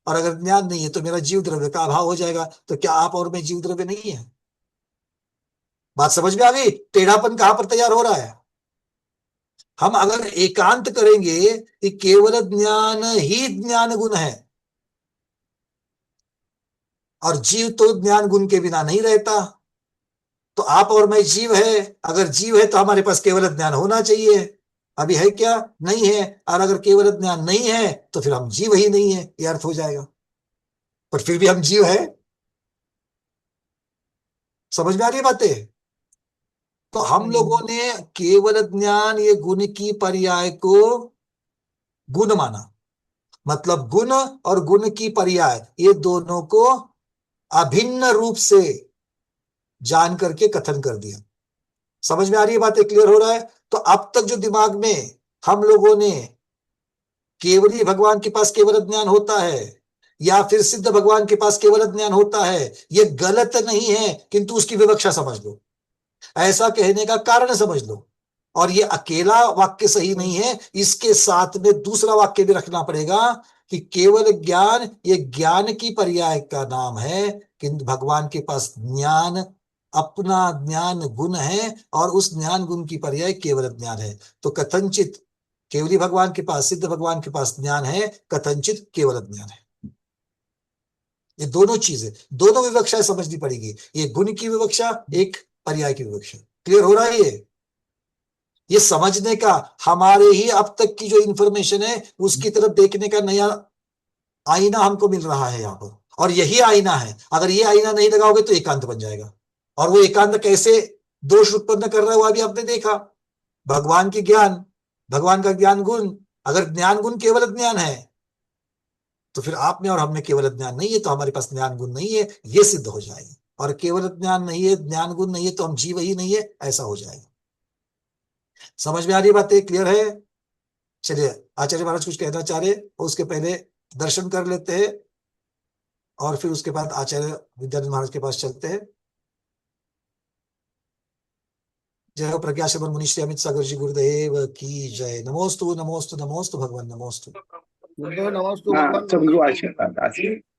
और अगर ज्ञान नहीं है तो मेरा जीव द्रव्य का अभाव हो जाएगा। तो क्या आप और मैं जीव द्रव्य नहीं है? बात समझ में आ गई? टेढ़ापन कहां पर तैयार हो रहा है? हम अगर एकांत करेंगे कि केवल ज्ञान ही ज्ञान गुण है और जीव तो ज्ञान गुण के बिना नहीं रहता, तो आप और मैं जीव है। अगर जीव है तो हमारे पास केवल ज्ञान होना चाहिए। अभी है क्या? नहीं है। और अगर केवल ज्ञान नहीं है तो फिर हम जीव ही नहीं है, ये अर्थ हो जाएगा। पर फिर भी हम जीव है। समझ में आ रही है बातें? तो हम लोगों ने केवल ज्ञान ये गुण की पर्याय को गुण माना। मतलब गुण और गुण की पर्याय ये दोनों को अभिन्न रूप से जान करके कथन कर दिया। समझ में आ रही है बातें? क्लियर हो रहा है? तो अब तक जो दिमाग में हम लोगों ने केवली भगवान के पास केवल ज्ञान होता है या फिर सिद्ध भगवान के पास केवल ज्ञान होता है, ये गलत नहीं है, किंतु उसकी विवक्षा समझ लो, ऐसा कहने का कारण समझ लो। और ये अकेला वाक्य सही नहीं है, इसके साथ में दूसरा वाक्य भी रखना पड़ेगा कि केवल ज्ञान ये ज्ञान की पर्याय का नाम है, किंतु भगवान के पास ज्ञान अपना ज्ञान गुण है और उस ज्ञान गुण की पर्याय केवल ज्ञान है। तो कथनचित केवली भगवान के पास, सिद्ध भगवान के पास ज्ञान है, कथनचित केवल ज्ञान है। ये दोनों चीजें, दोनों विवक्षाएं समझनी पड़ेगी। ये गुण की विवक्षा, एक पर्याय की विवक्षा। क्लियर हो रहा है? ये समझने का हमारे ही अब तक की जो इंफॉर्मेशन है उसकी तरफ देखने का नया आईना हमको मिल रहा है यहाँ पर। और यही आईना है। अगर ये आईना नहीं लगाओगे तो एकांत बन जाएगा। और वो एकांत कैसे दोष उत्पन्न कर रहा है वो अभी आपने देखा। भगवान की ज्ञान, भगवान का ज्ञान गुण, अगर ज्ञान गुण केवल ज्ञान है तो फिर आप में और हम में केवल ज्ञान नहीं है, तो हमारे पास ज्ञान गुण नहीं है, ये सिद्ध हो जाएगा। और केवल ज्ञान नहीं है, ज्ञान गुण नहीं है, तो हम जीव ही नहीं है, ऐसा हो जाएगा। समझ में आ रही बातें? क्लियर है? चलिए, आचार्य महाराज कुछ कहना चाह रहे, उसके पहले दर्शन कर लेते हैं और फिर उसके बाद आचार्य विद्यानंद महाराज के पास चलते हैं। जय हो प्रज्ञाश्रमण मुनि श्री अमित सागर जी गुरुदेव की जय। नमोस्तु नमोस्तु नमोस्तु भगवान नमोस्तु। गुरुदेव नमोस्तु हाँ भगवान। सब गुरु आशीर्वाद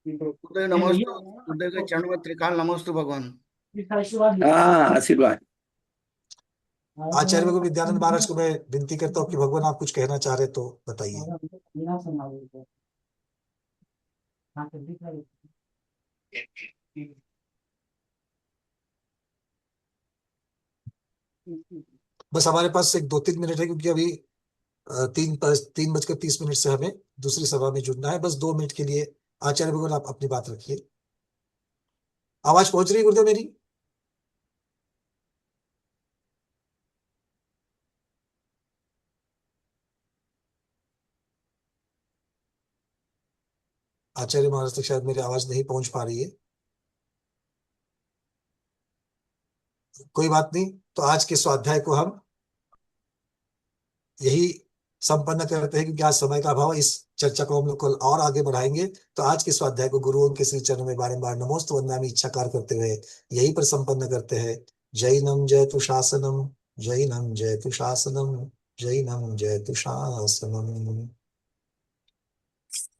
गुरुदेव नमोस्तु। गुरुदेव के चरण में त्रिकाल नमोस्तु भगवान। हाँ आशीर्वाद। आचार्य विद्यानंद महाराज को मैं विनती करता हूँ कि भगवान आप कुछ कहना चाह रहे तो बताइए। बस हमारे पास एक 2-3 मिनट है, क्योंकि अभी 3:30 से हमें दूसरी सभा में जुड़ना है। बस 2 मिनट के लिए आचार्य भगवान आप अपनी बात रखिए। आवाज पहुंच रही है गुरुदेव मेरी? आचार्य महाराज तक शायद मेरी आवाज नहीं पहुंच पा रही है। कोई बात नहीं, तो आज के स्वाध्याय को हम यही संपन्न करते हैं, क्योंकि आज समय का अभाव है। इस चर्चा को हम लोग कल और आगे बढ़ाएंगे। तो आज के स्वाध्याय को गुरुओं के श्री चरणों में बारंबार नमोस्तु वंदनामि इच्छाकार करते हुए यहीं पर संपन्न करते हैं। जैनम जयतु शासनम, जैनम जयतु शासनम, जैनम जयतु शासनम।